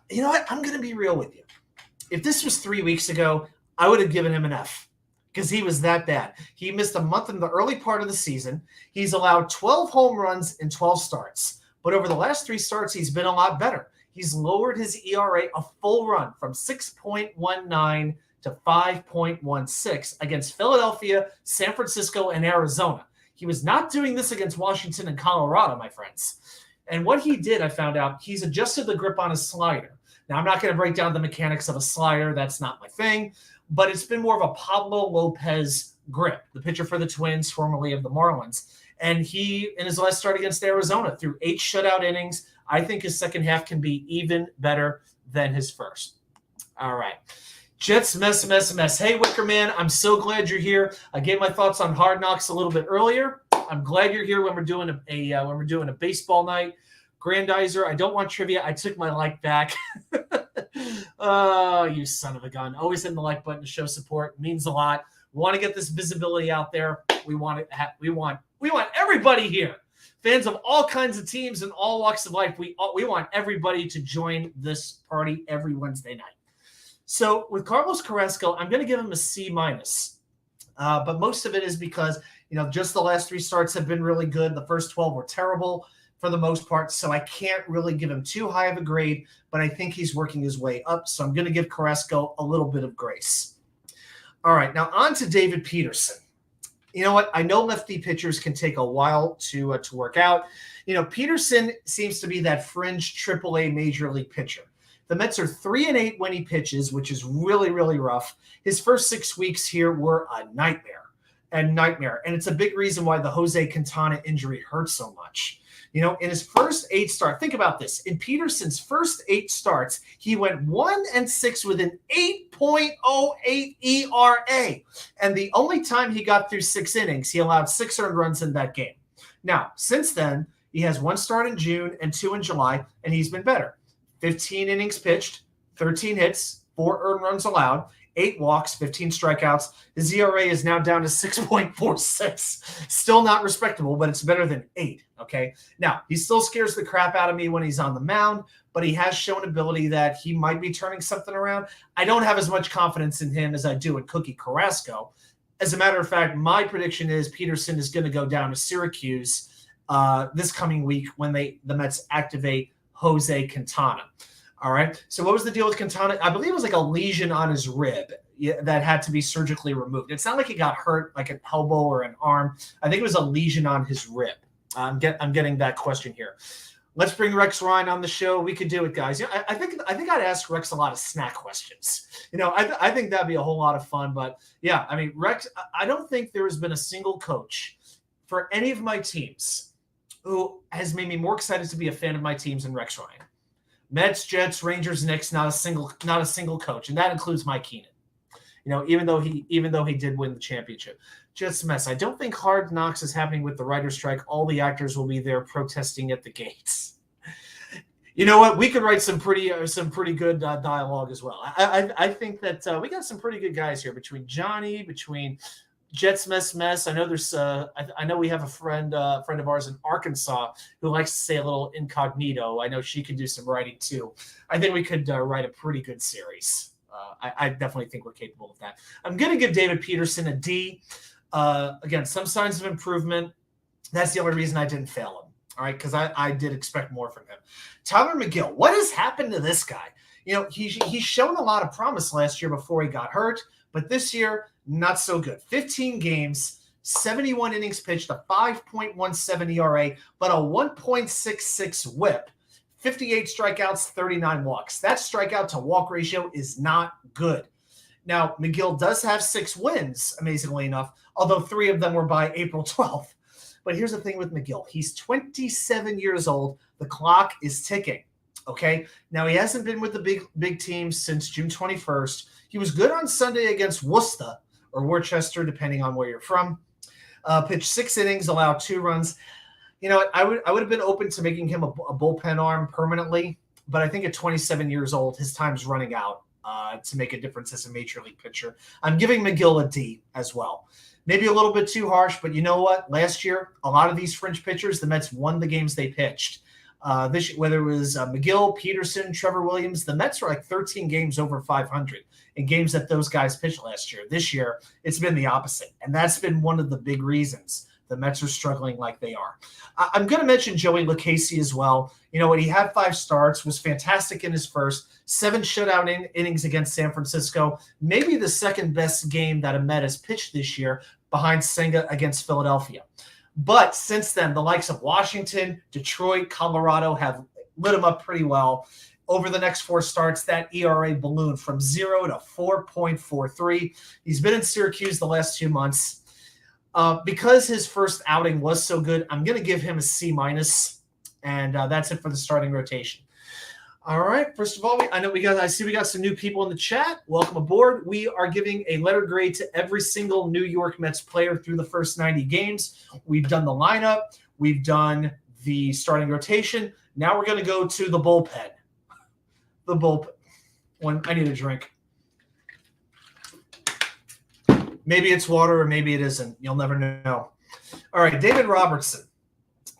you know what? I'm going to be real with you. If this was 3 weeks ago, I would have given him an F because he was that bad. He missed a month in the early part of the season. He's allowed 12 home runs in 12 starts. But over the last 3 starts, he's been a lot better. He's lowered his ERA a full run from 6.19 to 5.16 against Philadelphia, San Francisco, and Arizona. He was not doing this against Washington and Colorado, my friends. And what he did, I found out, he's adjusted the grip on his slider. Now, I'm not going to break down the mechanics of a slider. That's not my thing. But it's been more of a Pablo Lopez grip, the pitcher for the Twins, formerly of the Marlins. And he, in his last start against Arizona, threw 8 shutout innings. I think his second half can be even better than his first. All right. Jets mess. Hey, Wicker Man, I'm so glad you're here. I gave my thoughts on Hard Knocks a little bit earlier. I'm glad you're here when we're doing a baseball night. Grandizer, I don't want trivia. I took my like back. Oh, you son of a gun! Always hitting the like button to show support. It means a lot. We want to get this visibility out there. We want everybody here. Fans of all kinds of teams and all walks of life. We want everybody to join this party every Wednesday night. So with Carlos Carrasco, I'm going to give him a C-. But most of it is because, just the last 3 starts have been really good. The first 12 were terrible for the most part, so I can't really give him too high of a grade, but I think he's working his way up, so I'm going to give Carrasco a little bit of grace. All right, now on to David Peterson. You know what? I know lefty pitchers can take a while to work out. Peterson seems to be that fringe AAA major league pitcher. The Mets are 3-8 when he pitches, which is really, really rough. His first 6 weeks here were a nightmare. And it's a big reason why the Jose Quintana injury hurts so much. In his first 8 starts, think about this. In Peterson's first 8 starts, he went 1-6 with an 8.08 ERA. And the only time he got through 6 innings, he allowed 6 earned runs in that game. Now, since then, he has 1 start in June and 2 in July, and he's been better. 15 innings pitched, 13 hits, 4 earned runs allowed, 8 walks, 15 strikeouts. His ERA is now down to 6.46. Still not respectable, but it's better than 8, okay? Now, he still scares the crap out of me when he's on the mound, but he has shown ability that he might be turning something around. I don't have as much confidence in him as I do in Cookie Carrasco. As a matter of fact, my prediction is Peterson is going to go down to Syracuse this coming week when the Mets activate Jose Quintana. All right. So what was the deal with Quintana? I believe it was like a lesion on his rib that had to be surgically removed. It's not like he got hurt like an elbow or an arm. I think it was a lesion on his rib. I'm getting that question here. Let's bring Rex Ryan on the show. We could do it, guys. I think I'd ask Rex a lot of snack questions. I think that'd be a whole lot of fun. But yeah, I mean, Rex, I don't think there has been a single coach for any of my teams who has made me more excited to be a fan of my teams than Rex Ryan. Mets, Jets, Rangers, Knicks, not a single coach, and that includes Mike Keenan. Even though he did win the championship. Jets Mets. I don't think Hard Knocks is happening with the writer's strike. All the actors will be there protesting at the gates. You know what? We could write some pretty good dialogue as well. I think that we got some pretty good guys here between Johnny, between Jets Mess. I know there's I know we have a friend of ours in Arkansas who likes to say a little incognito. I know she could do some writing too. I think we could write a pretty good series. I definitely think we're capable of that. I'm going to give David Peterson a D. Again, some signs of improvement. That's the only reason I didn't fail him. All right, because I did expect more from him. Tyler McGill, what has happened to this guy? He's shown a lot of promise last year before he got hurt, but this year, not so good. 15 games, 71 innings pitched, a 5.17 ERA, but a 1.66 whip, 58 strikeouts, 39 walks. That strikeout to walk ratio is not good. Now, McGill does have 6 wins, amazingly enough, although 3 of them were by April 12th. But here's the thing with McGill. He's 27 years old. The clock is ticking. Okay. Now, he hasn't been with the big teams since June 21st. He was good on Sunday against Worcester or Worcester, depending on where you're from. Pitched 6 innings, allowed 2 runs. I would have been open to making him a bullpen arm permanently, but I think at 27 years old, his time's running out to make a difference as a major league pitcher. I'm giving McGill a D as well. Maybe a little bit too harsh, but you know what? Last year, a lot of these fringe pitchers, the Mets won the games they pitched. Whether it was McGill, Peterson, Trevor Williams, the Mets were like 13 games over 500 in games that those guys pitched last year. This year, it's been the opposite, and that's been one of the big reasons the Mets are struggling like they are. I'm going to mention Joey Lucchesi as well. You know what? He had 5 starts, was fantastic in his first, 7 shutout innings against San Francisco. Maybe the second best game that a Met has pitched this year behind Senga against Philadelphia. But since then, the likes of Washington, Detroit, Colorado have lit him up pretty well. Over the next 4 starts, that ERA ballooned from 0 to 4.43. He's been in Syracuse the last 2 months. Because his first outing was so good, I'm going to give him a C-, and that's it for the starting rotation. All right. First of all, I see we got some new people in the chat. Welcome aboard. We are giving a letter grade to every single New York Mets player through the first 90 games. We've done the lineup. We've done the starting rotation. Now we're going to go to the bullpen. The bullpen. I need a drink. Maybe it's water or maybe it isn't. You'll never know. All right, David Robertson.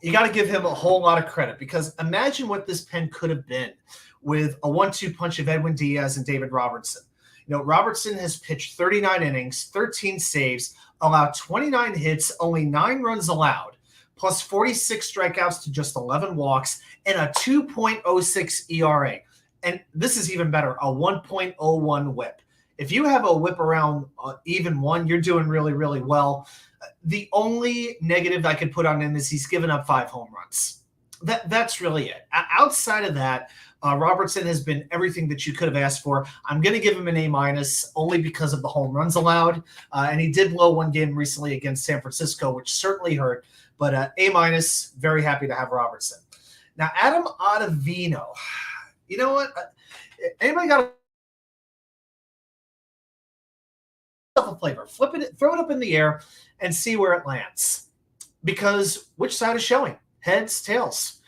You got to give him a whole lot of credit because imagine what this pen could have been with a 1-2 punch of Edwin Diaz and David Robertson. You know, Robertson has pitched 39 innings, 13 saves, allowed 29 hits, only 9 runs allowed, plus 46 strikeouts to just 11 walks, and a 2.06 ERA. And this is even better, a 1.01 whip. If you have a whip around even 1, you're doing really, really well. The only negative I could put on him is he's given up 5 home runs. That's really it. Outside of that, Robertson has been everything that you could have asked for. I'm going to give him an A- only because of the home runs allowed. And he did blow one game recently against San Francisco, which certainly hurt. But A-, very happy to have Robertson. Now, Adam Ottavino. You know what? Anybody got a flavor? Flip it, throw it up in the air, and see where it lands. Because which side is showing? Heads, tails.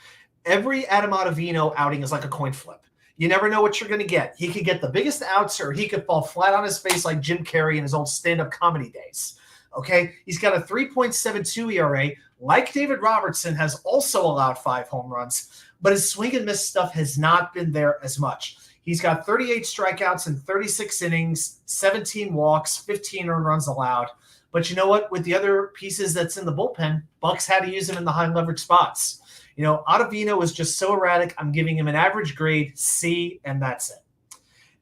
Every Adam Ottavino outing is like a coin flip. You never know what you're going to get. He could get the biggest outs, or he could fall flat on his face like Jim Carrey in his old stand-up comedy days. Okay? He's got a 3.72 ERA. Like David Robertson, has also allowed 5 home runs, but his swing and miss stuff has not been there as much. He's got 38 strikeouts in 36 innings, 17 walks, 15 earned runs allowed. But you know what? With the other pieces that's in the bullpen, Bucks had to use him in the high leverage spots. You know, Ottavino is just so erratic. I'm giving him an average grade C, and that's it.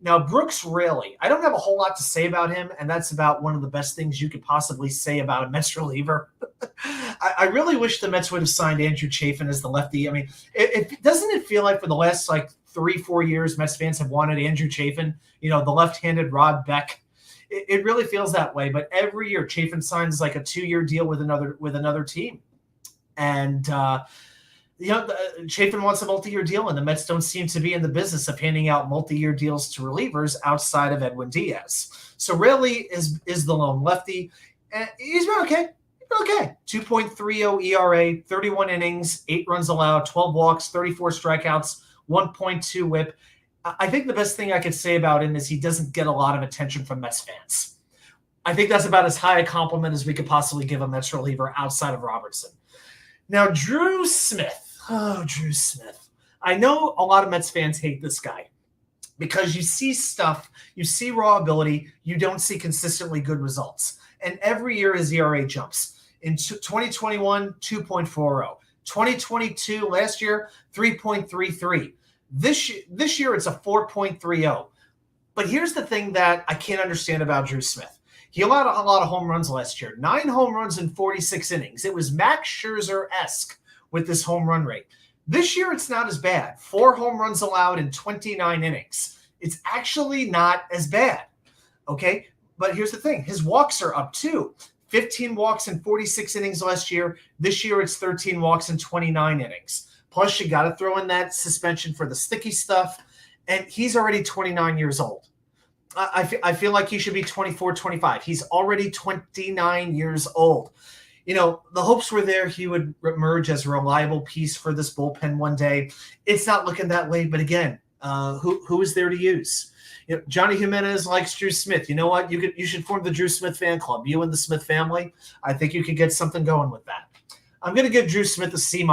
Now, Brooks Raley, I don't have a whole lot to say about him, and that's about one of the best things you could possibly say about a Mets reliever. I really wish the Mets would have signed Andrew Chafin as the lefty. I mean, doesn't it feel like for the last 3-4 years, Mets fans have wanted Andrew Chafin, you know, the left-handed Rod Beck. It really feels that way. But every year, Chafin signs like a 2-year deal with another team, and Chafin wants a multi-year deal, and the Mets don't seem to be in the business of handing out multi-year deals to relievers outside of Edwin Diaz. So Raley is the lone lefty, and he's been okay. 2.30 ERA, 31 innings, 8 runs allowed, 12 walks, 34 strikeouts, 1.2 whip. I think the best thing I could say about him is he doesn't get a lot of attention from Mets fans. I think that's about as high a compliment as we could possibly give a Mets reliever outside of Robertson. Now, Drew Smith. Oh, Drew Smith. I know a lot of Mets fans hate this guy because you see stuff, you see raw ability, you don't see consistently good results. And every year his ERA jumps. In 2021, 2.40. 2022, last year, 3.33. This year it's a 4.30. But here's the thing that I can't understand about Drew Smith. He allowed a lot of home runs last year. 9 home runs in 46 innings. It was Max Scherzer-esque with this home run rate. This year it's not as bad. 4 home runs allowed in 29 innings. It's actually not as bad. Okay? But here's the thing. His walks are up too. 15 walks in 46 innings last year. This year it's 13 walks in 29 innings. Plus, you got to throw in that suspension for the sticky stuff. And he's already 29 years old. I feel like he should be 24, 25. He's already 29 years old. You know, the hopes were there he would emerge as a reliable piece for this bullpen one day. It's not looking that way. But again, who is there to use? You know, Johnny Jimenez likes Drew Smith. You know what? You should form the Drew Smith fan club. You and the Smith family. I think you could get something going with that. I'm going to give Drew Smith a C-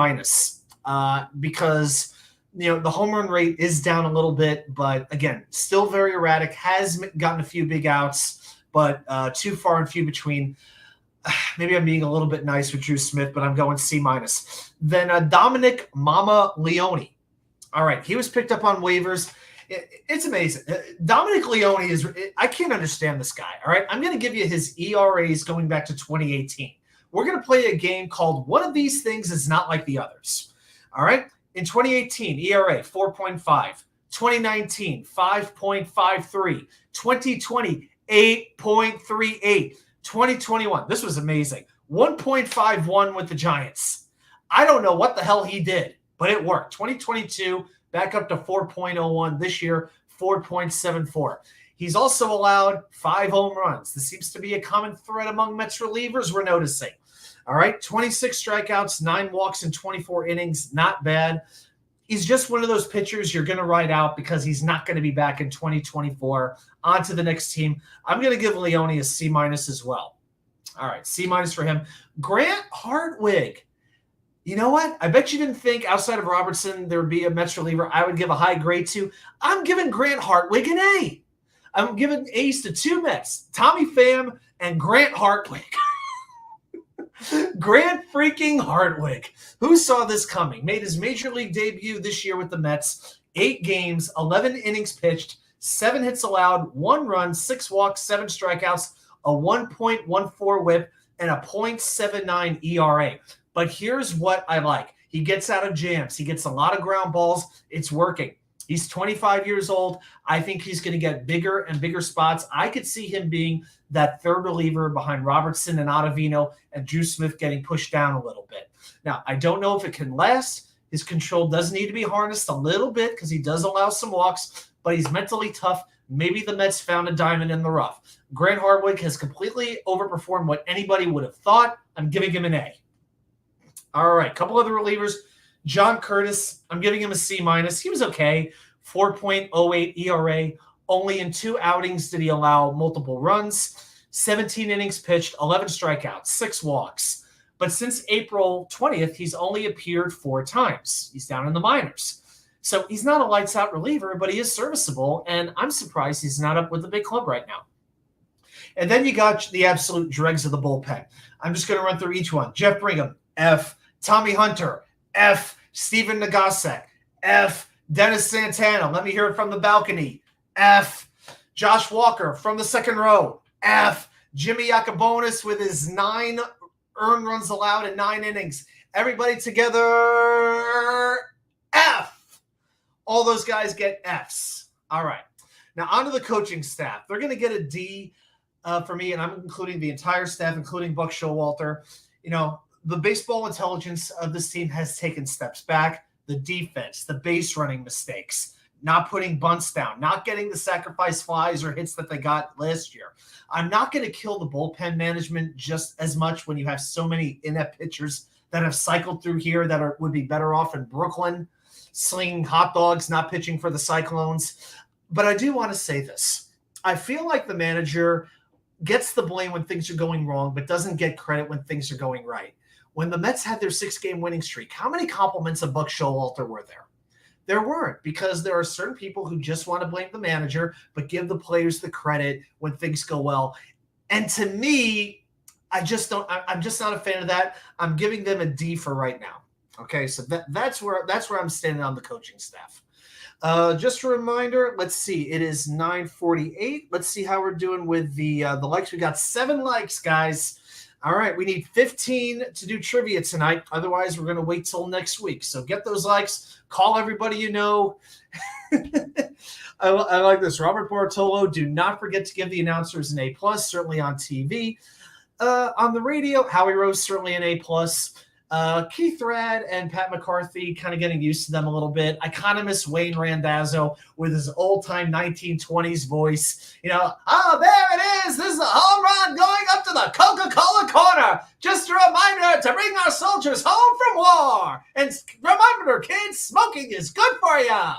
because the home run rate is down a little bit, but again, still very erratic. Has gotten a few big outs, but too far and few between. maybe I'm being a little bit nice with Drew Smith, but I'm going C-. Then Dominic Mama Leone. All right, he was picked up on waivers. It's amazing. Dominic Leone is – I can't understand this guy, all right? I'm going to give you his ERAs going back to 2018. We're going to play a game called One of These Things Is Not Like the Others, all right? In 2018, ERA 4.5. 2019, 5.53. 2020, 8.38. 2021, this was amazing, 1.51 with the Giants. I don't know what the hell he did, but it worked. 2022, back up to 4.01. This year, 4.74. He's also allowed 5 home runs. This seems to be a common thread among Mets relievers we're noticing. All right, 26 strikeouts, 9 walks in 24 innings. Not bad. He's just one of those pitchers you're going to ride out because he's not going to be back in 2024. On to the next team. I'm going to give Leone a C- as well. All right, C- for him. Grant Hartwig. You know what? I bet you didn't think outside of Robertson there would be a Mets reliever I would give a high grade to. I'm giving Grant Hartwig an A. I'm giving A's to 2 Mets, Tommy Pham and Grant Hartwig. Grant freaking Hartwig. Who saw this coming? Made his major league debut this year with the Mets. 8 games, 11 innings pitched, 7 hits allowed, 1 run, 6 walks, 7 strikeouts, a 1.14 whip, and a .79 ERA. But here's what I like. He gets out of jams. He gets a lot of ground balls. It's working. He's 25 years old. I think he's going to get bigger and bigger spots. I could see him being that third reliever behind Robertson and Ottavino, and Drew Smith getting pushed down a little bit. Now, I don't know if it can last. His control does need to be harnessed a little bit because he does allow some walks, but he's mentally tough. Maybe the Mets found a diamond in the rough. Grant Hartwig has completely overperformed what anybody would have thought. I'm giving him an A. All right, couple other relievers. John Curtis, I'm giving him a C-. He was okay. 4.08 ERA. Only in 2 outings did he allow multiple runs. 17 innings pitched, 11 strikeouts, 6 walks. But since April 20th, he's only appeared 4 times. He's down in the minors. So he's not a lights-out reliever, but he is serviceable, and I'm surprised he's not up with the big club right now. And then you got the absolute dregs of the bullpen. I'm just going to run through each one. Jeff Brigham, F. Tommy Hunter, F. Steven Nagasek, F. Dennis Santana, let me hear it from the balcony, F. Josh Walker from the second row, F. Jimmy Yacobonis with his 9 earned runs allowed in 9 innings. Everybody together, F. All those guys get Fs. All right. Now, on to the coaching staff. They're going to get a D for me, and I'm including the entire staff, including Buck Showalter. You know, the baseball intelligence of this team has taken steps back. The defense, the base running mistakes, not putting bunts down, not getting the sacrifice flies or hits that they got last year. I'm not going to kill the bullpen management just as much when you have so many inept pitchers that have cycled through here that would be better off in Brooklyn, slinging hot dogs, not pitching for the Cyclones. But I do want to say this. I feel like the manager gets the blame when things are going wrong, but doesn't get credit when things are going right. When the Mets had their 6-game winning streak, how many compliments of Buck Showalter were there? There weren't, because there are certain people who just want to blame the manager, but give the players the credit when things go well. And to me, I'm just not a fan of that. I'm giving them a D for right now. Okay, so that's where I'm standing on the coaching staff. Just a reminder, let's see. It is 9:48. Let's see how we're doing with the likes. We got 7 likes, guys. All right, we need 15 to do trivia tonight. Otherwise, we're going to wait till next week. So get those likes. Call everybody you know. I like this. Robert Bartolo, do not forget to give the announcers an A+, certainly on TV. On the radio, Howie Rose, certainly an A+. Keith Rad and Pat McCarthy, kind of getting used to them a little bit. I kind of miss Wayne Randazzo with his old-time 1920s voice. You know, there it is. This is a home run going up to the Coca-Cola corner. Just a reminder to bring our soldiers home from war. And remember, kids, smoking is good for ya.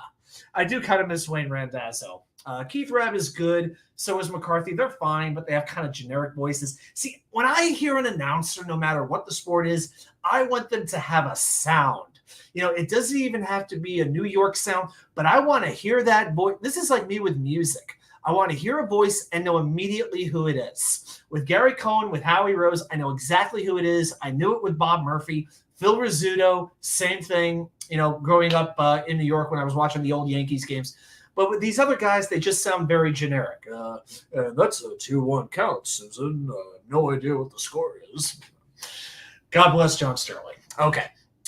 I do kind of miss Wayne Randazzo. Keith Rab is good. So is McCarthy. They're fine, but they have kind of generic voices. See, when I hear an announcer, no matter what the sport is, I want them to have a sound. You know, it doesn't even have to be a New York sound, but I want to hear that voice. This is like me with music. I want to hear a voice and know immediately who it is. With Gary Cohen, with Howie Rose, I know exactly who it is. I knew it with Bob Murphy. Phil Rizzuto, same thing, growing up in New York when I was watching the old Yankees games. But with these other guys, they just sound very generic. That's a 2-1 count, Susan. No idea what the score is. God bless John Sterling. Okay.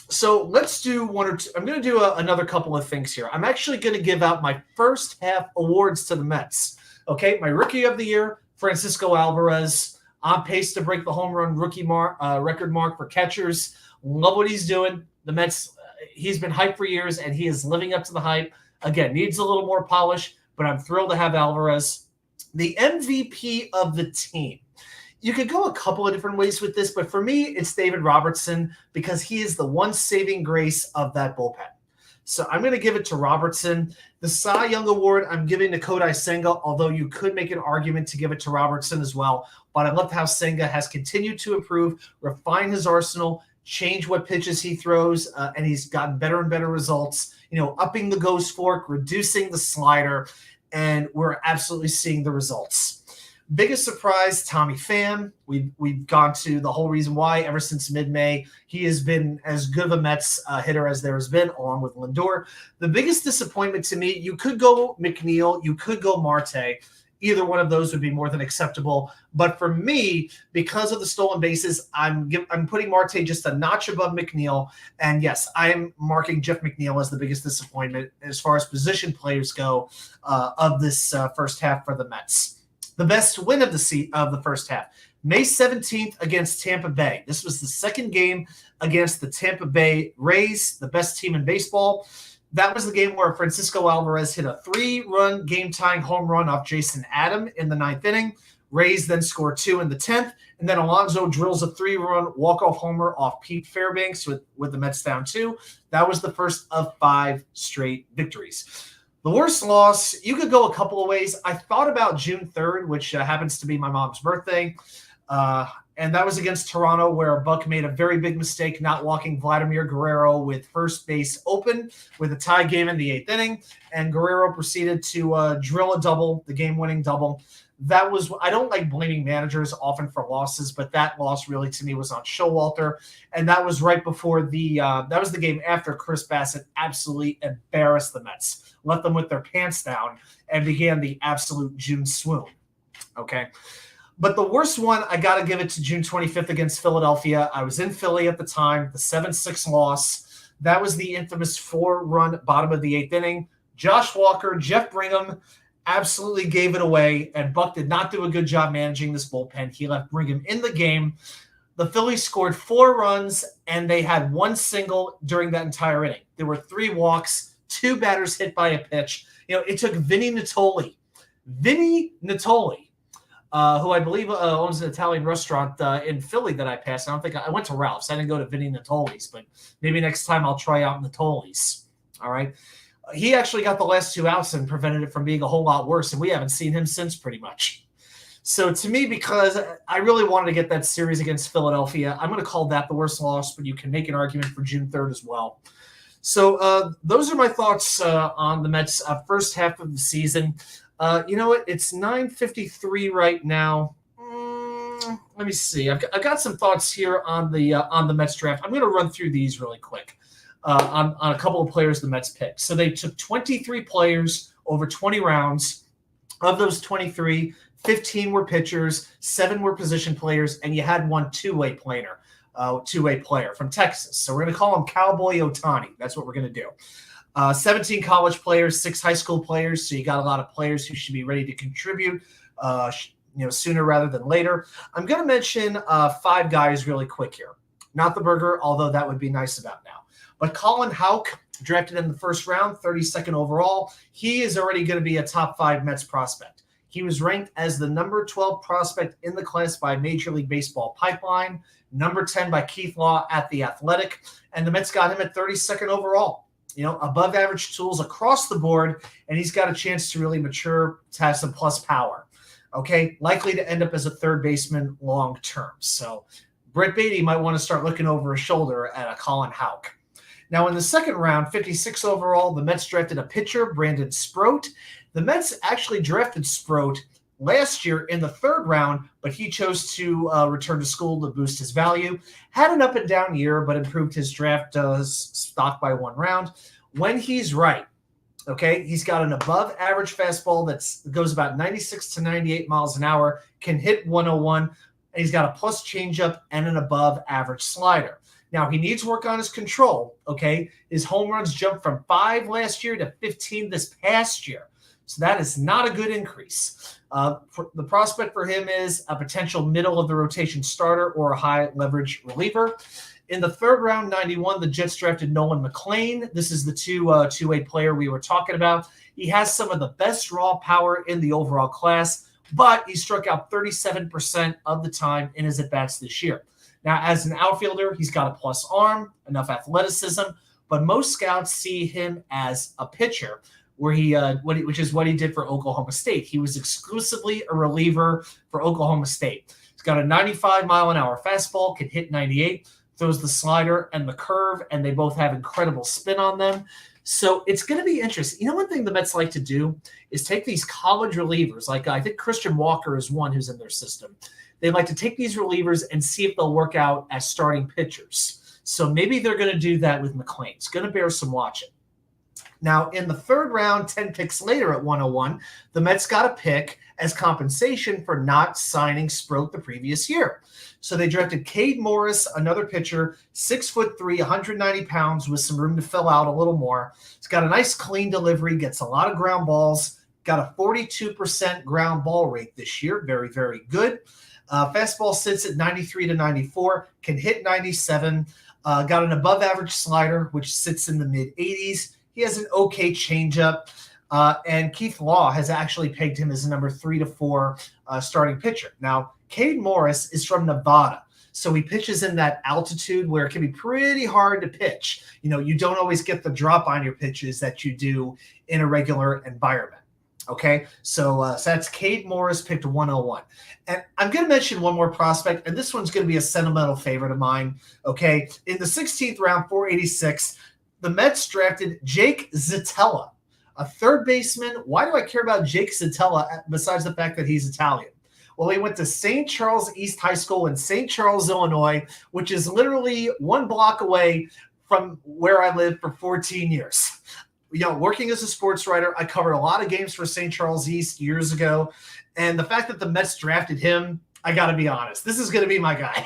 So let's do one or two. I'm going to do another couple of things here. I'm actually going to give out my first half awards to the Mets. Okay, my Rookie of the Year, Francisco Alvarez, on pace to break the home run rookie record mark for catchers. Love what he's doing. The Mets, he's been hyped for years, and he is living up to the hype. Again, needs a little more polish, but I'm thrilled to have Alvarez. The MVP of the team. You could go a couple of different ways with this, but for me, it's David Robertson because he is the one saving grace of that bullpen. So I'm going to give it to Robertson. The Cy Young Award, I'm giving to Kodai Senga, although you could make an argument to give it to Robertson as well. But I love how Senga has continued to improve, refine his arsenal, change what pitches he throws, and he's gotten better and better results, upping the ghost fork, reducing the slider, and we're absolutely seeing the results. Biggest surprise, Tommy Pham. We've gone to the whole reason why ever since mid-May. He has been as good of a Mets hitter as there has been, along with Lindor. The biggest disappointment to me, you could go McNeil, you could go Marte. Either one of those would be more than acceptable. But for me, because of the stolen bases, I'm putting Marte just a notch above McNeil. And yes, I'm marking Jeff McNeil as the biggest disappointment as far as position players go of this first half for the Mets. The best win of the first half, May 17th against Tampa Bay. This was the second game against the Tampa Bay Rays, the best team in baseball. That was the game where Francisco Alvarez hit a 3-run game-tying home run off Jason Adam in the 9th inning. Rays then scored 2 in the 10th, and then Alonso drills a 3-run walk-off homer off Pete Fairbanks with the Mets down 2. That was the first of 5 straight victories. The worst loss, you could go a couple of ways. I thought about June 3rd, which happens to be my mom's birthday. And that was against Toronto, where Buck made a very big mistake not walking Vladimir Guerrero with first base open with a tie game in the 8th inning. And Guerrero proceeded to drill a double, the game-winning double. That was – I don't like blaming managers often for losses, but that loss really to me was on Showalter. And that was right before that was the game after Chris Bassett absolutely embarrassed the Mets, let them with their pants down, and began the absolute June swoon. Okay. But the worst one, I got to give it to June 25th against Philadelphia. I was in Philly at the time, the 7-6 loss. That was the infamous 4-run bottom of the 8th inning. Josh Walker, Jeff Brigham absolutely gave it away, and Buck did not do a good job managing this bullpen. He left Brigham in the game. The Phillies scored 4 runs, and they had 1 single during that entire inning. There were 3 walks, 2 batters hit by a pitch. It took Vinny Natoli, who I believe owns an Italian restaurant in Philly that I passed. I went to Ralph's. I didn't go to Vinny Natoli's, but maybe next time I'll try out Natoli's. All right. He actually got the last 2 outs and prevented it from being a whole lot worse, and we haven't seen him since pretty much. So to me, because I really wanted to get that series against Philadelphia, I'm going to call that the worst loss, but you can make an argument for June 3rd as well. So those are my thoughts on the Mets' first half of the season. You know what? It's 9:53 right now. Let me see. I've got some thoughts here on the Mets draft. I'm going to run through these really quick on a couple of players the Mets picked. So they took 23 players over 20 rounds. Of those 23, 15 were pitchers, 7 were position players, and you had 1 two-way player from Texas. So we're going to call him Cowboy Ohtani. That's what we're going to do. 17 college players, 6 high school players. So you got a lot of players who should be ready to contribute, sooner rather than later. I'm going to mention 5 guys really quick here. Not the burger, although that would be nice about now. But Colin Houck, drafted in the first round, 32nd overall. He is already going to be a top 5 Mets prospect. He was ranked as the number 12 prospect in the class by Major League Baseball Pipeline, number 10 by Keith Law at The Athletic, and the Mets got him at 32nd overall. Above average tools across the board, and he's got a chance to really mature, to have some plus power. Okay, likely to end up as a third baseman long term. So Brett Beatty might want to start looking over his shoulder at a Colin Houck. Now, in the second round, 56 overall, the Mets drafted a pitcher, Brandon Sproat. The Mets actually drafted Sproat last year in the third round, but he chose to return to school to boost his value. Had an up and down year, but improved his draft stock by 1 round. When he's right, okay, he's got an above average fastball that goes about 96 to 98 miles an hour, can hit 101, and he's got a plus changeup and an above average slider. Now, he needs work on his control, okay? His home runs jumped from 5 last year to 15 this past year. So that is not a good increase. The prospect for him is a potential middle of the rotation starter or a high leverage reliever. In the third round, 91, the Jets drafted Nolan McLean. This is the two-way player we were talking about. He has some of the best raw power in the overall class, but he struck out 37% of the time in his at-bats this year. Now, as an outfielder, he's got a plus arm, enough athleticism, but most scouts see him as a pitcher, which is what he did for Oklahoma State. He was exclusively a reliever for Oklahoma State. He's got a 95-mile-an-hour fastball, can hit 98, throws the slider and the curve, and they both have incredible spin on them. So it's going to be interesting. You know, one thing the Mets like to do is take these college relievers, like I think Christian Walker is one who's in their system. They like to take these relievers and see if they'll work out as starting pitchers. So maybe they're going to do that with McLean. It's going to bear some watching. Now, in the third round, 10 picks later at 101, the Mets got a pick as compensation for not signing Sproat the previous year. So they drafted Cade Morris, another pitcher, 6'3", 190 pounds, with some room to fill out a little more. He's got a nice clean delivery, gets a lot of ground balls, got a 42% ground ball rate this year. Very, very good. Fastball sits at 93 to 94, can hit 97, got an above average slider, which sits in the mid 80s. He has an okay changeup, and Keith Law has actually pegged him as a number 3 to 4 starting pitcher. Now, Cade Morris is from Nevada, so he pitches in that altitude where it can be pretty hard to pitch. You know, you don't always get the drop on your pitches that you do in a regular environment. Okay, so that's Cade Morris, picked 101. And I'm going to mention one more prospect, and this one's going to be a sentimental favorite of mine. Okay, in the 16th round, 486, the Mets drafted Jake Zitella, a third baseman. Why do I care about Jake Zitella besides the fact that he's Italian? Well, he went to St. Charles East High School in St. Charles, Illinois, which is literally 1 block away from where I lived for 14 years. You know, working as a sports writer, I covered a lot of games for St. Charles East years ago. And the fact that the Mets drafted him, I got to be honest, this is going to be my guy.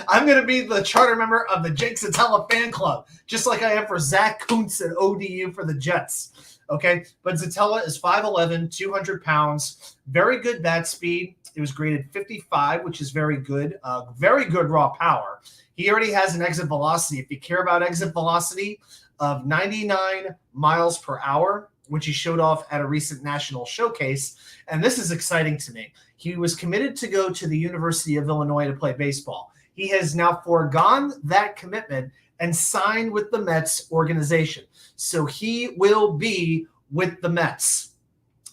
I'm going to be the charter member of the Jake Zitella fan club, just like I am for Zach Kuntz at ODU for the Jets. Okay, but Zitella is 5'11", 200 pounds, very good bat speed. It was graded 55, which is very good raw power. He already has an exit velocity. If you care about exit velocity, of 99 miles per hour, which he showed off at a recent national showcase. And this is exciting to me. He was committed to go to the University of Illinois to play baseball. He has now foregone that commitment and signed with the Mets organization. So he will be with the Mets.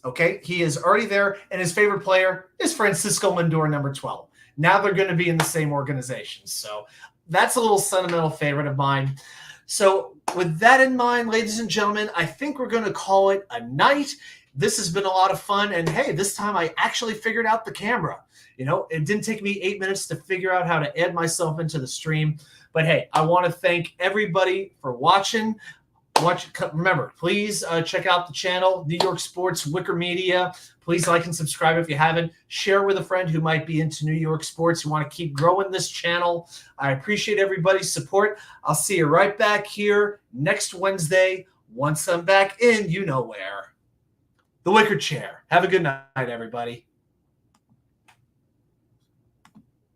Okay, he is already there, and his favorite player is Francisco Lindor, number 12. Now they're going to be in the same organization. So that's a little sentimental favorite of mine. So with that in mind, ladies and gentlemen, I think we're going to call it a night. This has been a lot of fun. And hey, this time I actually figured out the camera. You know, it didn't take me 8 minutes to figure out how to add myself into the stream. But hey, I want to thank everybody for watching. Remember, please check out the channel, New York Sports, WickerMedia. Please like and subscribe if you haven't. Share with a friend who might be into New York sports. You want to keep growing this channel. I appreciate everybody's support. I'll see you right back here next Wednesday once I'm back in you know where. The Wicker Chair. Have a good night, everybody.